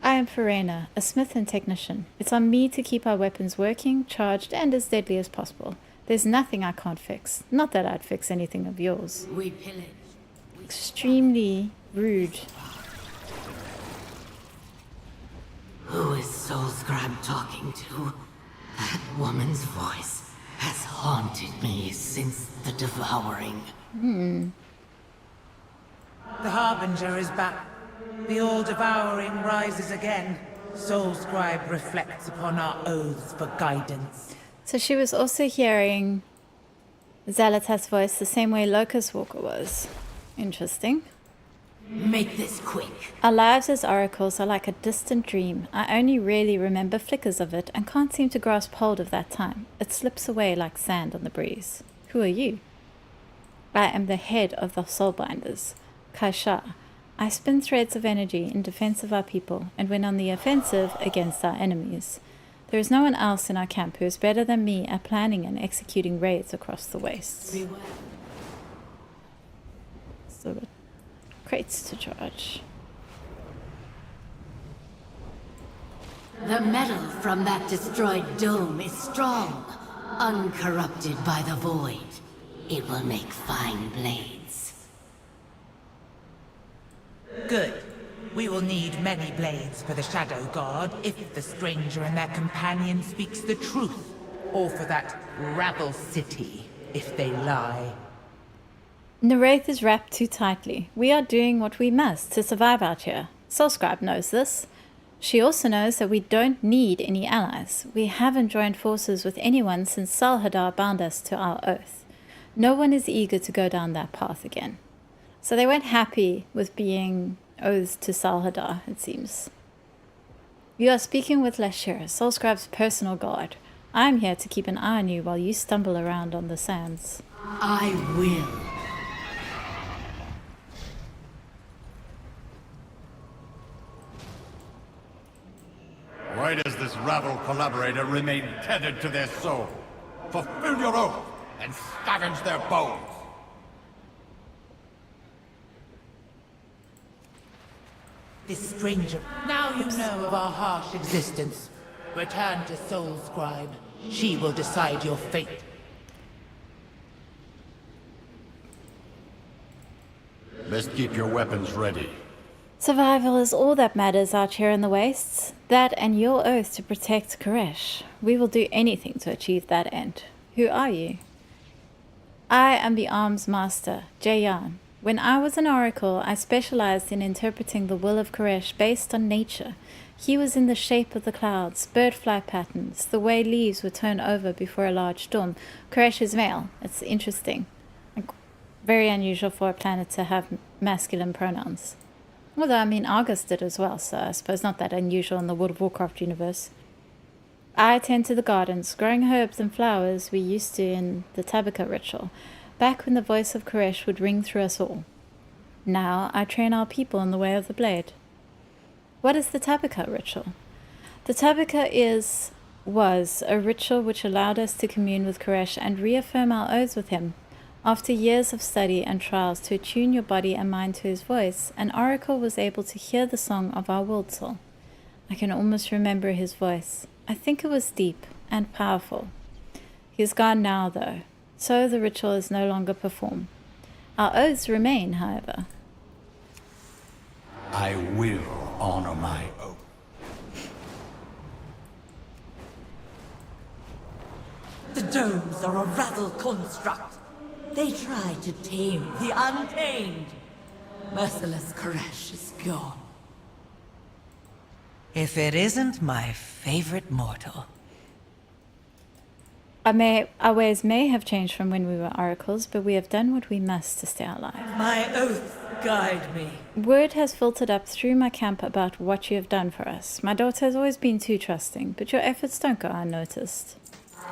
A: I am Farena, a smith and technician. It's on me to keep our weapons working, charged, and as deadly as possible. There's nothing I can't fix. Not that I'd fix anything of yours.
G: We pillage.
A: Extremely rude.
G: Who is Soulscribe talking to? That woman's voice has haunted me since the devouring.
H: The Harbinger is back. The all-devouring rises again. Soulscribe reflects upon our oaths for guidance.
A: So she was also hearing Xalatas' voice the same way Locust Walker was. Interesting.
G: Make this quick.
A: Our lives as oracles are like a distant dream. I only really remember flickers of it and can't seem to grasp hold of that time. It slips away like sand on the breeze. Who are you? I am the head of the Soulbinders, Kaisha. I spin threads of energy in defense of our people and when on the offensive against our enemies. There is no one else in our camp who is better than me at planning and executing raids across the wastes. So, crates to charge.
G: The metal from that destroyed dome is strong, uncorrupted by the void. It will make fine blades.
H: Good. We will need many blades for the Shadow Guard if the stranger and their companion speaks the truth, or for that rabble city if they lie.
A: Wraith is wrapped too tightly. We are doing what we must to survive out here. Soulscribe knows this. She also knows that we don't need any allies. We haven't joined forces with anyone since Salhadar bound us to our oath. No one is eager to go down that path again. So they weren't happy with being oaths to Salhadar, it seems. You are speaking with Lashira, Soulscribe's personal guard. I am here to keep an eye on you while you stumble around on the sands.
G: I will.
F: as this rabble collaborator remain tethered to their soul. Fulfill your oath and scavenge their bones.
H: This stranger. Now you know of our harsh existence. Return to Soul Scribe. She will decide your fate.
F: Best keep your weapons ready.
A: Survival is all that matters out here in the wastes. That and your oath to protect Koresh. We will do anything to achieve that end. Who are you? I am the Arms Master, Jayan. When I was an oracle, I specialized in interpreting the will of Koresh based on nature. He was in the shape of the clouds, bird flight patterns, the way leaves would turn over before a large storm. Koresh is male. It's interesting. Very unusual for a planet to have masculine pronouns. Although, I mean, Argus did as well, so I suppose not that unusual in the World of Warcraft universe. I tend to the gardens, growing herbs and flowers we used to in the Tabika ritual, back when the voice of Koresh would ring through us all. Now I train our people in the way of the blade. What is the Tabika ritual? The Tabika was a ritual which allowed us to commune with Koresh and reaffirm our oaths with him. After years of study and trials to attune your body and mind to his voice, an oracle was able to hear the song of our world soul. I can almost remember his voice. I think it was deep and powerful. He is gone now, though, so the ritual is no longer performed. Our oaths remain, however.
F: I will honor my oath.
E: The domes are a razzle construct. They try to tame the untamed. Merciless Koresh is gone.
D: If it isn't my favorite mortal.
A: Our ways may have changed from when we were oracles, but we have done what we must to stay alive.
E: My oath guide me.
A: Word has filtered up through my camp about what you have done for us. My daughter has always been too trusting, but your efforts don't go unnoticed.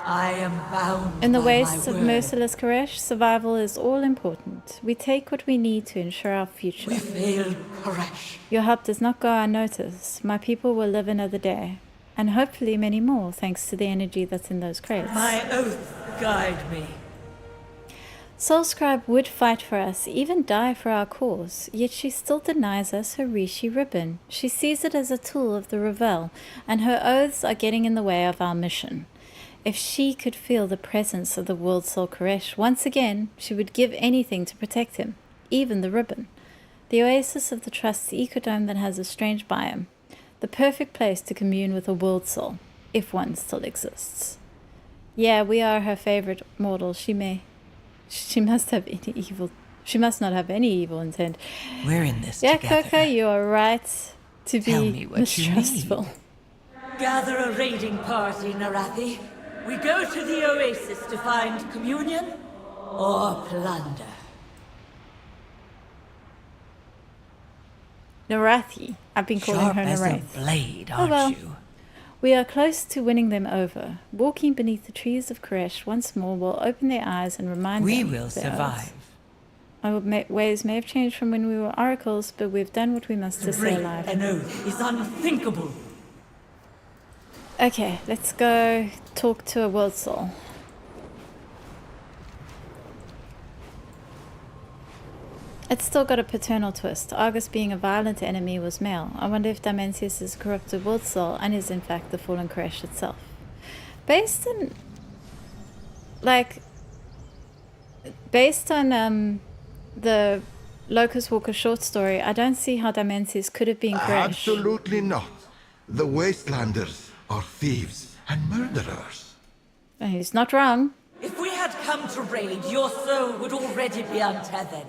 E: I am bound
A: In the
E: by
A: wastes
E: my
A: of
E: word.
A: merciless Koresh, survival is all important. We take what we need to ensure our future.
E: We failed Koresh.
A: Your help does not go unnoticed. My people will live another day, and hopefully many more, thanks to the energy that's in those crates.
E: My oath guide me.
A: Soulscribe would fight for us, even die for our cause, yet she still denies us her Rishi ribbon. She sees it as a tool of the Revel, and her oaths are getting in the way of our mission. If she could feel the presence of the World Soul Koresh once again, she would give anything to protect him, even the ribbon. The oasis of the Trust's ecodome that has a strange biome. The perfect place to commune with a World Soul, if one still exists. Yeah, we are her favorite mortal. She must have any evil. She must not have any evil intent.
D: We're in this
A: Yeah,
D: together.
A: Coco, you are right to
D: Tell
A: be
D: me what you
A: mistrustful.
E: Gather a raiding party, Narathi. We go to the oasis to find communion or plunder.
A: Narathi. I've been calling
D: Sharp
A: her
D: as a
A: Narath.
D: blade,
A: Oh,
D: aren't
A: well.
D: you?
A: We are close to winning them over. Walking beneath the trees of Koresh once more will open their eyes and remind
D: We
A: them
D: will
A: of their
D: survive.
A: oaths. Our ways may have changed from when we were oracles, but we've done what we must to stay
E: Break
A: alive.
E: an oath is unthinkable.
A: Okay, let's go talk to a World Soul. It's still got a paternal twist. Argus, being a violent enemy, was male. I wonder if Dimensius is a corrupted World Soul and is in fact the fallen Koresh itself. Based on the Locust Walker short story, I don't see how Dimensius could have been Koresh.
I: Absolutely not. The Wastelanders are thieves and murderers.
A: He's not wrong.
E: If we had come to raid, your soul would already be untethered.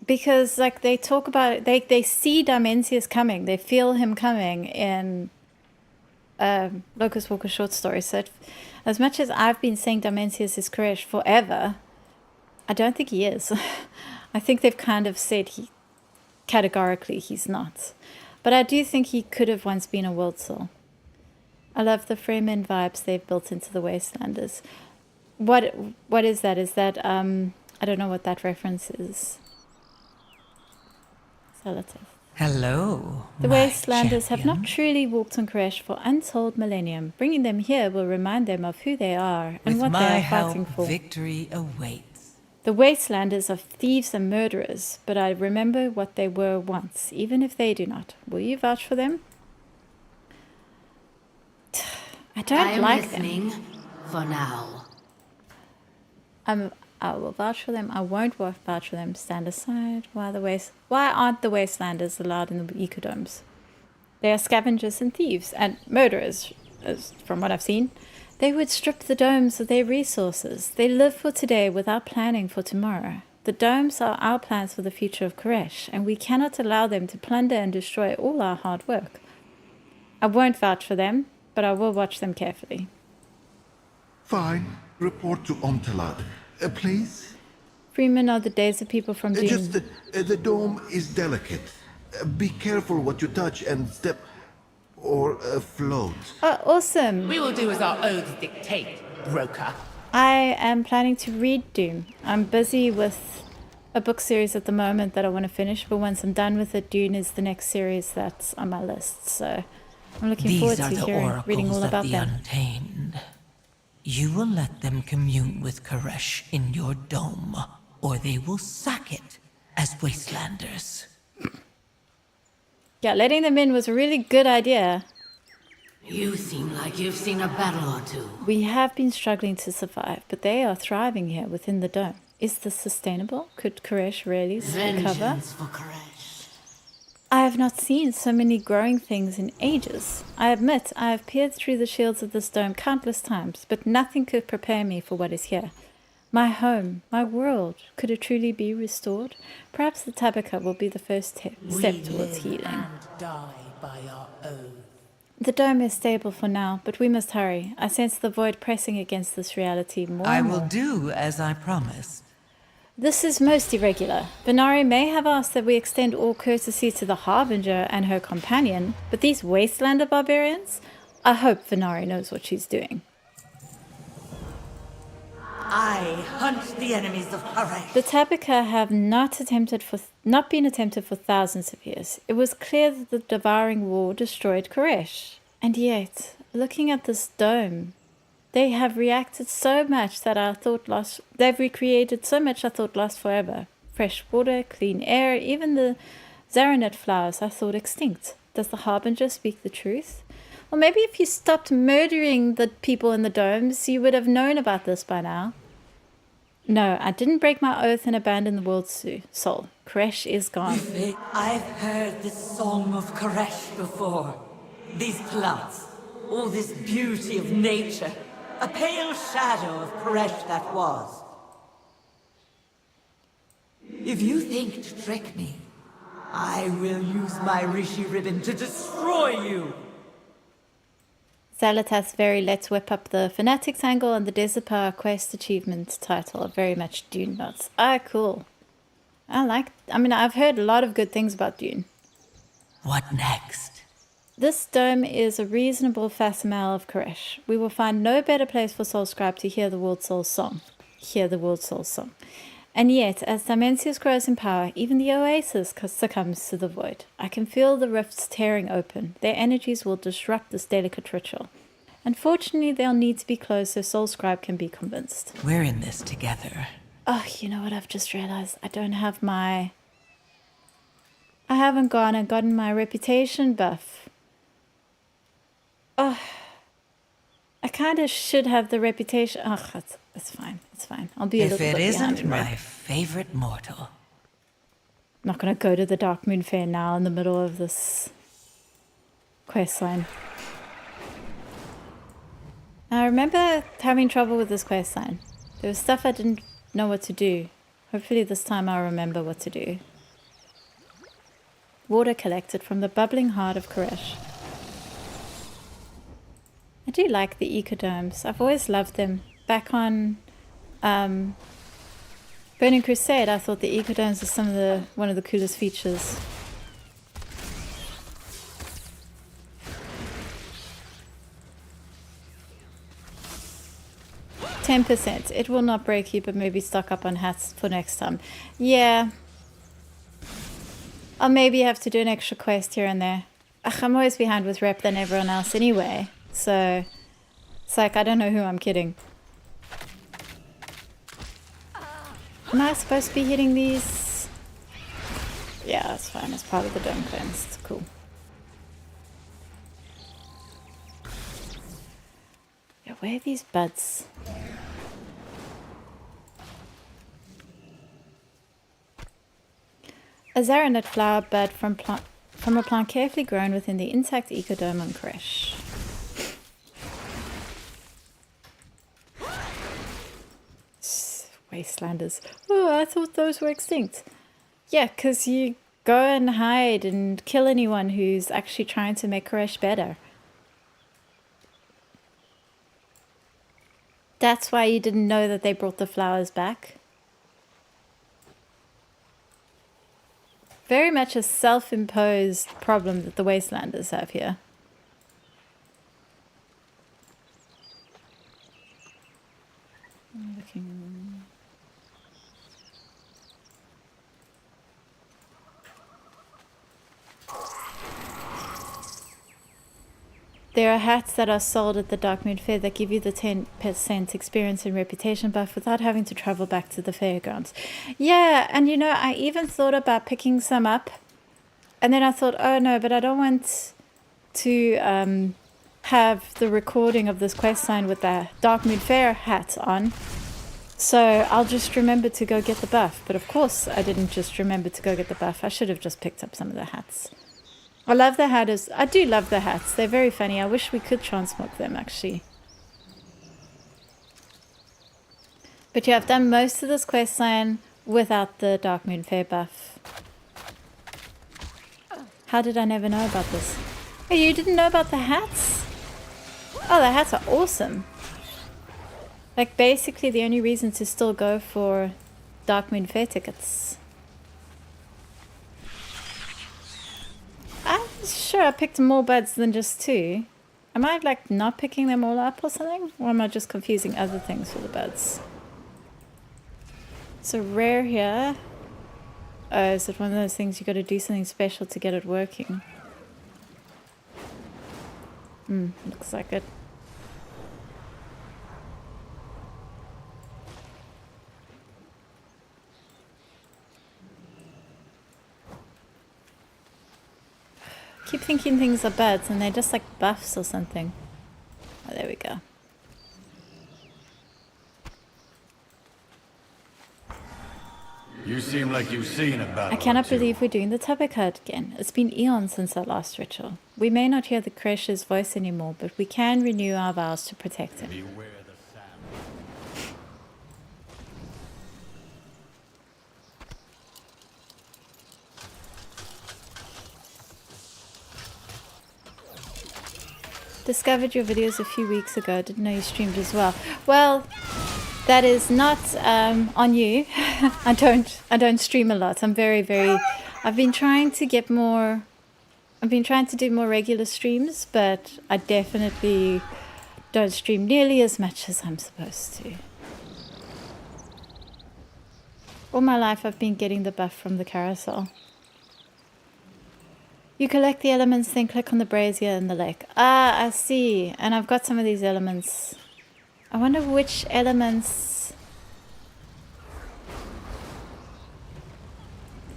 A: Because they talk about it, they see Dimensius coming, they feel him coming in Locust Walker short story. So as much as I've been saying Dimensius is Koresh forever, I don't think he is. I think they've kind of said categorically he's not. But I do think he could have once been a World Soul. I love the Fremen vibes they've built into the Wastelanders. What is that? Is that I don't know what that reference is. Zalatas.
D: Hello,
A: The
D: my
A: Wastelanders have not
D: champion.
A: truly walked on Koresh for untold millennium. Bringing them here will remind them of who they are and
D: With
A: what
D: my
A: they are
D: help,
A: fighting for.
D: victory awaits.
A: The Wastelanders are thieves and murderers, but I remember what they were once, even if they do not. Will you vouch for them? I don't
G: I'm
A: like
G: listening
A: them.
G: for now.
A: I will vouch for them. I won't vouch for them. Stand aside. Why aren't the Wastelanders allowed in the ecodomes? They are scavengers and thieves and murderers, from what I've seen. They would strip the domes of their resources. They live for today without planning for tomorrow. The domes are our plans for the future of Koresh, and we cannot allow them to plunder and destroy all our hard work. I won't vouch for them, but I will watch them carefully.
I: Fine. Report to Omtalad. Please?
A: Freemen are the days of people from Dune.
I: Just the dome is delicate. Be careful what you touch and step or float.
A: Oh, awesome!
H: We will do as our oaths dictate, broker.
A: I am planning to read Dune. I'm busy with a book series at the moment that I want to finish, but once I'm done with it, Dune is the next series that's on my list. So I'm looking forward
D: These are
A: to
D: the
A: reading all
D: oracles of
A: about
D: the
A: that.
D: Untamed. You will let them commune with Koresh in your dome, or they will sack it as Wastelanders.
A: Yeah, letting them in was a really good idea.
G: You seem like you've seen a battle or two.
A: We have been struggling to survive, but they are thriving here within the dome. Is this sustainable? Could Koresh really recover?
G: Vengeance for Koresh.
A: I have not seen so many growing things in ages. I admit I have peered through the shields of this dome countless times, but nothing could prepare me for what is here. My home, my world, could it truly be restored? Perhaps the Tabaka will be the first step towards healing.
H: And die by our oath.
A: The dome is stable for now, but we must hurry. I sense the void pressing against this reality more
D: I
A: and
D: will
A: more.
D: do as I promised.
A: This is most irregular. Venari may have asked that we extend all courtesy to the Harbinger and her companion, but these Wastelander barbarians? I hope Venari knows what she's doing.
E: I hunt the enemies of Koresh.
A: The Tabaka have not been attempted for thousands of years. It was clear that the Devouring War destroyed Koresh. And yet, looking at this dome, they have reacted so much that they've recreated so much I thought lost forever. Fresh water, clean air, even the Zaranet flowers I thought extinct. Does the Harbinger speak the truth? Or maybe if you stopped murdering the people in the domes, you would have known about this by now. No, I didn't break my oath and abandon the world's soul. Koresh is gone.
E: I've heard the song of Koresh before. These plants, all this beauty of nature. A pale shadow of Koresh that was. If you think to trick me, I will use my Rishi ribbon to destroy you.
A: Zalatas very let's whip up the Fanatics angle and the Desert Power Quest achievement title are very much Dune nuts. Ah, cool. I've heard a lot of good things about Dune.
D: What next?
A: This dome is a reasonable facsimile of Koresh. We will find no better place for Soulscribe to hear the World Soul song. And yet, as Dimensius grows in power, even the Oasis succumbs to the void. I can feel the rifts tearing open. Their energies will disrupt this delicate ritual. Unfortunately, they'll need to be closed so Soulscribe can be convinced.
D: We're in this together.
A: Oh, you know what I've just realized? I haven't gone and gotten my reputation buff. Oh, I kind of should have the reputation. Oh, it's fine. It's fine. I'll be a
D: If
A: little
D: it
A: bit behind
D: isn't
A: in
D: my
A: work.
D: favorite mortal.
A: I'm not going to go to the Dark Moon Fair now in the middle of this quest line. I remember having trouble with this quest line. There was stuff I didn't know what to do. Hopefully this time I'll remember what to do. Water collected from the bubbling heart of Koresh. I do like the ecodomes. I've always loved them. Back on Burning Crusade, I thought the ecodomes are one of the coolest features. $10%. It will not break you, but maybe stock up on hats for next time. Yeah. I'll maybe have to do an extra quest here and there. Ugh, I'm always behind with rep than everyone else anyway. So it's like, I don't know who I'm kidding. Am I supposed to be hitting these? Yeah, that's fine. It's part of the dome cleanse. It's cool. Yeah, where are these buds? A Zaranet flower bud from a plant carefully grown within the intact ecodome on Koresh. Wastelanders. Oh, I thought those were extinct. Yeah, because you go and hide and kill anyone who's actually trying to make Koresh better. That's why you didn't know that they brought the flowers back. Very much a self-imposed problem that the Wastelanders have here. There are hats that are sold at the Darkmoon Fair that give you the 10% experience and reputation buff withat having to travel back to the fairgrounds. Yeah, and you know, I even thought about picking some up. And then I thought, oh no, but I don't want to have the recording of this quest line with the Darkmoon Fair hat on. So I'll just remember to go get the buff. But of course I didn't just remember to go get the buff. I should have just picked up some of the hats. I love the hatters. I do love the hats. They're very funny. I wish we could transmog them, actually. But yeah, I've done most of this quest line without the Darkmoon Fair buff. How did I never know about this? Oh, you didn't know about the hats? Oh, the hats are awesome. Like, basically the only reason to still go for Darkmoon Fair tickets. I'm sure I picked more buds than just 2. Am I like not picking them all up or something? Or am I just confusing other things for the buds? So rare here. Oh, is it one of those things you got to do something special to get it working? Looks like it. Keep thinking things are buds and they're just like buffs or something. Oh, there we go.
F: You seem like you've seen a battle.
A: I cannot
F: or two.
A: believe we're doing the Tabakad again. It's been eons since our last ritual. We may not hear the Koresh's voice anymore, but we can renew our vows to protect him.
F: Beware the sand.
A: Discovered your videos a few weeks ago. Didn't know you streamed as well. Well, that is not on you. I don't stream a lot. I'm I've been trying to get more. I've been trying to do more regular streams, but I definitely don't stream nearly as much as I'm supposed to. All my life I've been getting the buff from the carousel. You collect the elements, then click on the brazier in the lake. Ah, I see. And I've got some of these elements. I wonder which elements...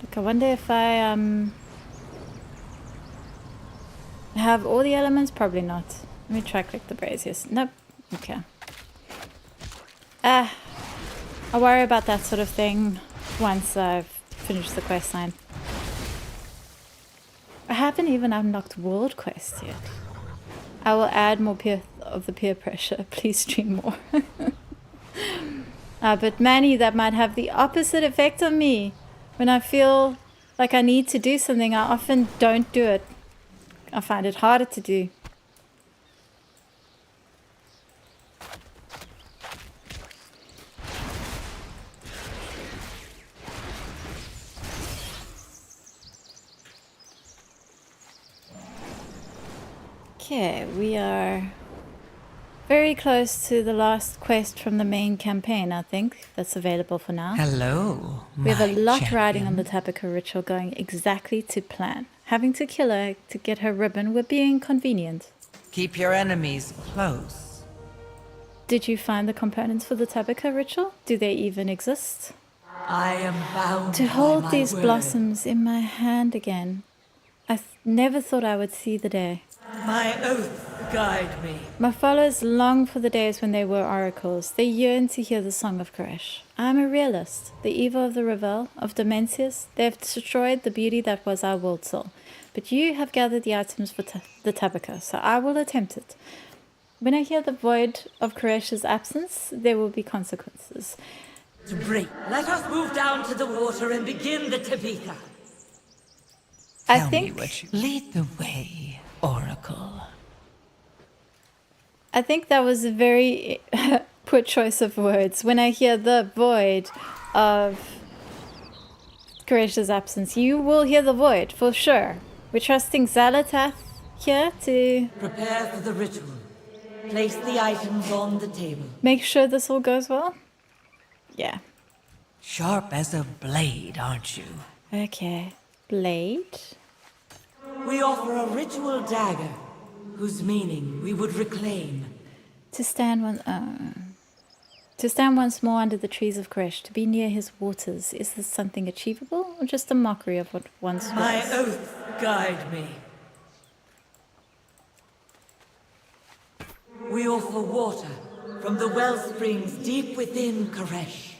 A: Look, I wonder if I have all the elements? Probably not. Let me try click the braziers. Nope. Okay. I worry about that sort of thing once I've finished the quest line. I haven't even unlocked World Quest yet. I will add more of the peer pressure. Please stream more. But Manny, that might have the opposite effect on me. When I feel like I need to do something, I often don't do it. I find it harder to do. Okay, we are Very close to the last quest from the main campaign, I think, that's available for now.
D: Hello,
A: We have a
D: my
A: lot riding on the
D: champion.
A: Tabaka ritual going exactly to plan. Having to kill her to get her ribbon would be inconvenient.
D: Keep your enemies close.
A: Did you find the components for the Tabaka ritual? Do they even exist?
E: I am bound
A: To
E: by
A: hold
E: my
A: these
E: word.
A: blossoms in my hand again. Never thought I would see the day.
E: My oath guide me.
A: My followers long for the days when they were oracles. They yearn to hear the song of Koresh. I am a realist. The evil of the Revel, of Dimensius, they have destroyed the beauty that was our world soul. But you have gathered the items for the Tabaka, so I will attempt it. When I hear the void of Koresh's absence, there will be consequences.
E: To break. Let us move down to the water and begin the Tabika.
D: Tell me what you lead the way, Oracle.
A: I think that was a very poor choice of words. When I hear the void of Koresh's absence, you will hear the void, for sure. We're trusting Xalatath here to
E: Prepare for the ritual. Place the items on the table.
A: make sure this all goes well. Yeah.
D: Sharp as a blade, aren't you?
A: Okay. Blade.
E: We offer a ritual dagger, whose meaning we would reclaim.
A: To stand once more under the trees of Koresh, to be near his waters. Is this something achievable, or just a mockery of what once
E: My
A: was?
E: oath guide me. We offer water from the well springs deep within Koresh.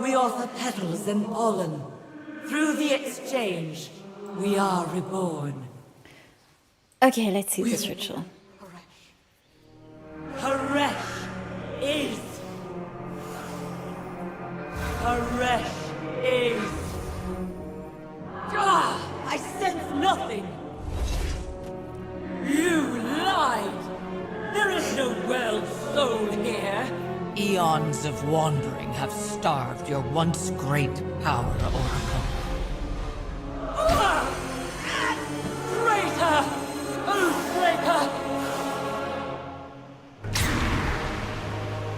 E: We offer petals and pollen. Through the exchange, we are reborn.
A: Okay, let's see this ritual.
E: Koresh is. Koresh is. Ah! I sense nothing. You lied. There is no world soul here.
D: Eons of wandering have starved your once great power, Oracle.
E: Ah! Traitor! Oathbreaker!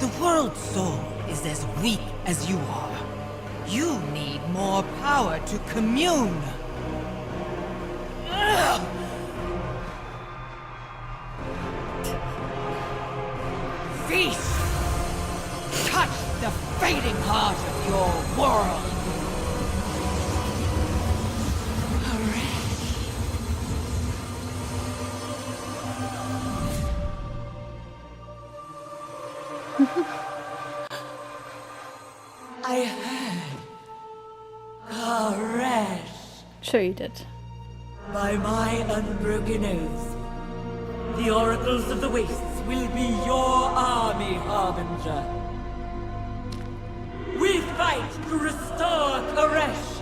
D: The world soul is as weak as you are. You need more power to commune. Ugh! Feast! Touch the fading heart of your world!
E: I heard. Koresh.
A: Sure you did.
E: By my unbroken oath, the oracles of the wastes will be your army, Harbinger. We fight to restore Koresh.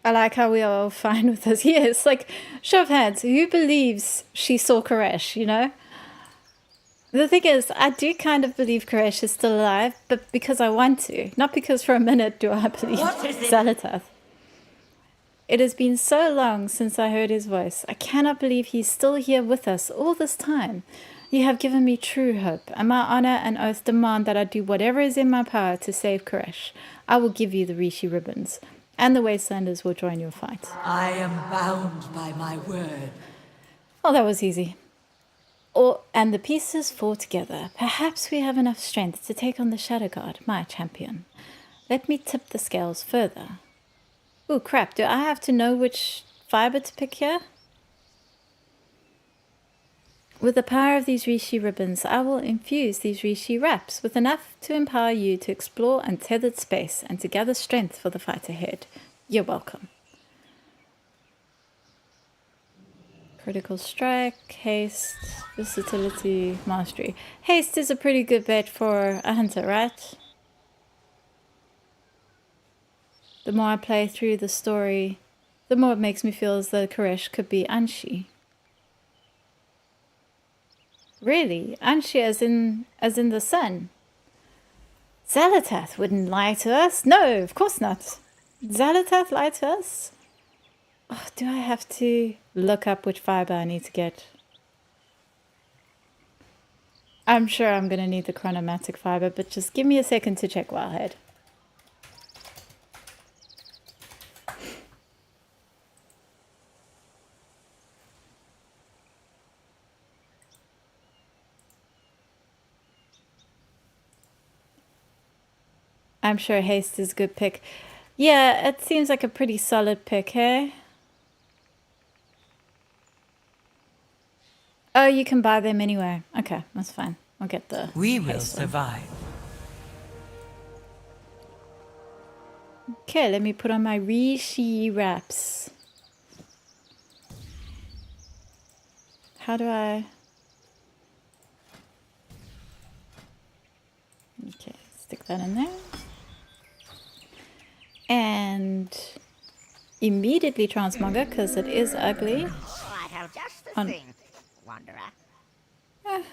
A: I like how we are all fine with this. Yes, like, show of hands, who believes she saw Koresh, you know? The thing is, I do kind of believe Koresh is still alive, but because I want to. Not because for a minute do I believe
E: What is it?
A: Xalatath. It has been so long since I heard his voice. I cannot believe he's still here with us all this time. You have given me true hope, and my honor and oath demand that I do whatever is in my power to save Koresh. I will give you the Rishi ribbons, and the Wastelanders will join your fight.
E: I am bound by my word.
A: Well, that was easy. And the pieces fall together. Perhaps we have enough strength to take on the Shadow Guard, my champion. Let me tip the scales further. Ooh, crap. Do I have to know which fiber to pick here? With the power of these Rishi ribbons, I will infuse these Rishi wraps with enough to empower you to explore untethered space and to gather strength for the fight ahead. You're welcome. Critical strike, haste, versatility, mastery. Haste is a pretty good bet for a hunter, right? The more I play through the story, the more it makes me feel as though Koresh could be Anshi. Really? Anshi as in the sun? Xalatath wouldn't lie to us. No, of course not. Xalatath lied to us? Oh, do I have to look up which fiber I need to get? I'm sure I'm going to need the chronomatic fiber, but just give me a second to check Wildhead. I'm sure haste is a good pick. Yeah, it seems like a pretty solid pick, hey? Oh, you can buy them anyway. Okay, that's fine. I'll get the
D: We will
A: haste one.
D: survive.
A: Okay, let me put on my Rishi wraps. How do I... Okay, stick that in there. And immediately transmogger, because it is ugly.
J: I have just the thing, Wanderer.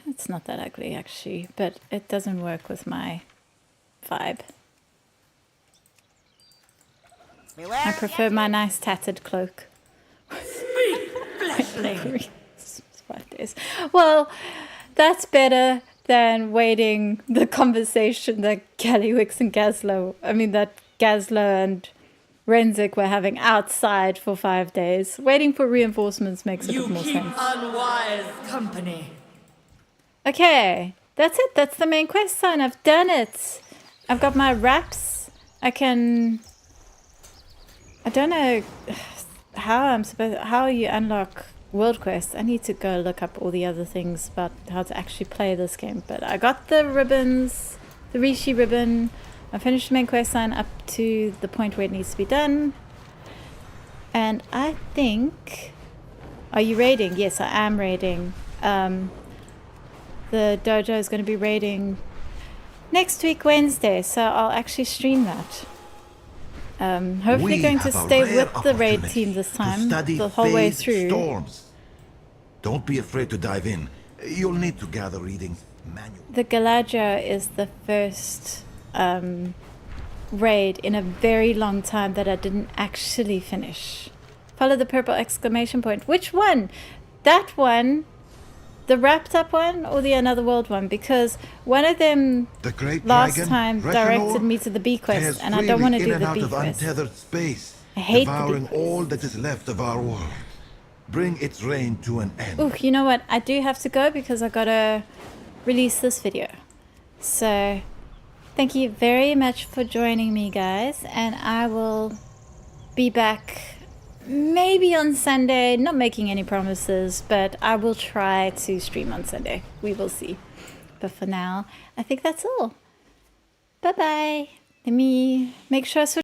A: It's not that ugly, actually, but it doesn't work with my vibe.
J: Beware
A: I
J: of
A: prefer
J: Yeti.
A: my nice tattered cloak.
E: Fleshling.
A: 5 days. Well, that's better than waiting the conversation that Gallywix and Gazlo, that Gazlo and Renzik were having outside for 5 days. Waiting for reinforcements makes a
E: You
A: bit more
E: keep
A: sense.
E: unwise company.
A: Okay, that's it. That's the main quest sign. I've done it. I've got my wraps. I don't know how you unlock world quests. I need to go look up all the other things about how to actually play this game. But I got the ribbons, the Rishi ribbon. I finished the main quest line up to the point where it needs to be done. And I think... Are you raiding? Yes, I am raiding. The dojo is going to be raiding next week, Wednesday. So I'll actually stream that. Hopefully
I: We
A: going to
I: have a
A: stay
I: rare
A: with the raid
I: opportunity
A: team this
I: to
A: time,
I: study
A: the whole way
I: phase
A: through.
I: storms. Don't be afraid to dive in. You'll need to gather readings manually.
A: The Galadriel is the first raid in a very long time that I didn't actually finish. Follow the purple exclamation point. Which one? That one, the wrapped up one, or the Another World one? Because one of them
I: The great
A: last
I: dragon,
A: time
I: Retinor,
A: directed me to the B quest,
I: tears
A: and I don't want to
I: freely
A: do
I: in
A: the
I: and
A: B
I: out of
A: quest.
I: untethered space,
A: I hate the
I: devouring
A: B quest.
I: all that is left of our world. Bring its reign to an end.
A: Ooh, you know what? I do have to go because I gotta release this video. So, thank you very much for joining me, guys. And I will be back maybe on Sunday. Not making any promises, but I will try to stream on Sunday. We will see. But for now, I think that's all. Bye-bye. Let me make sure I switch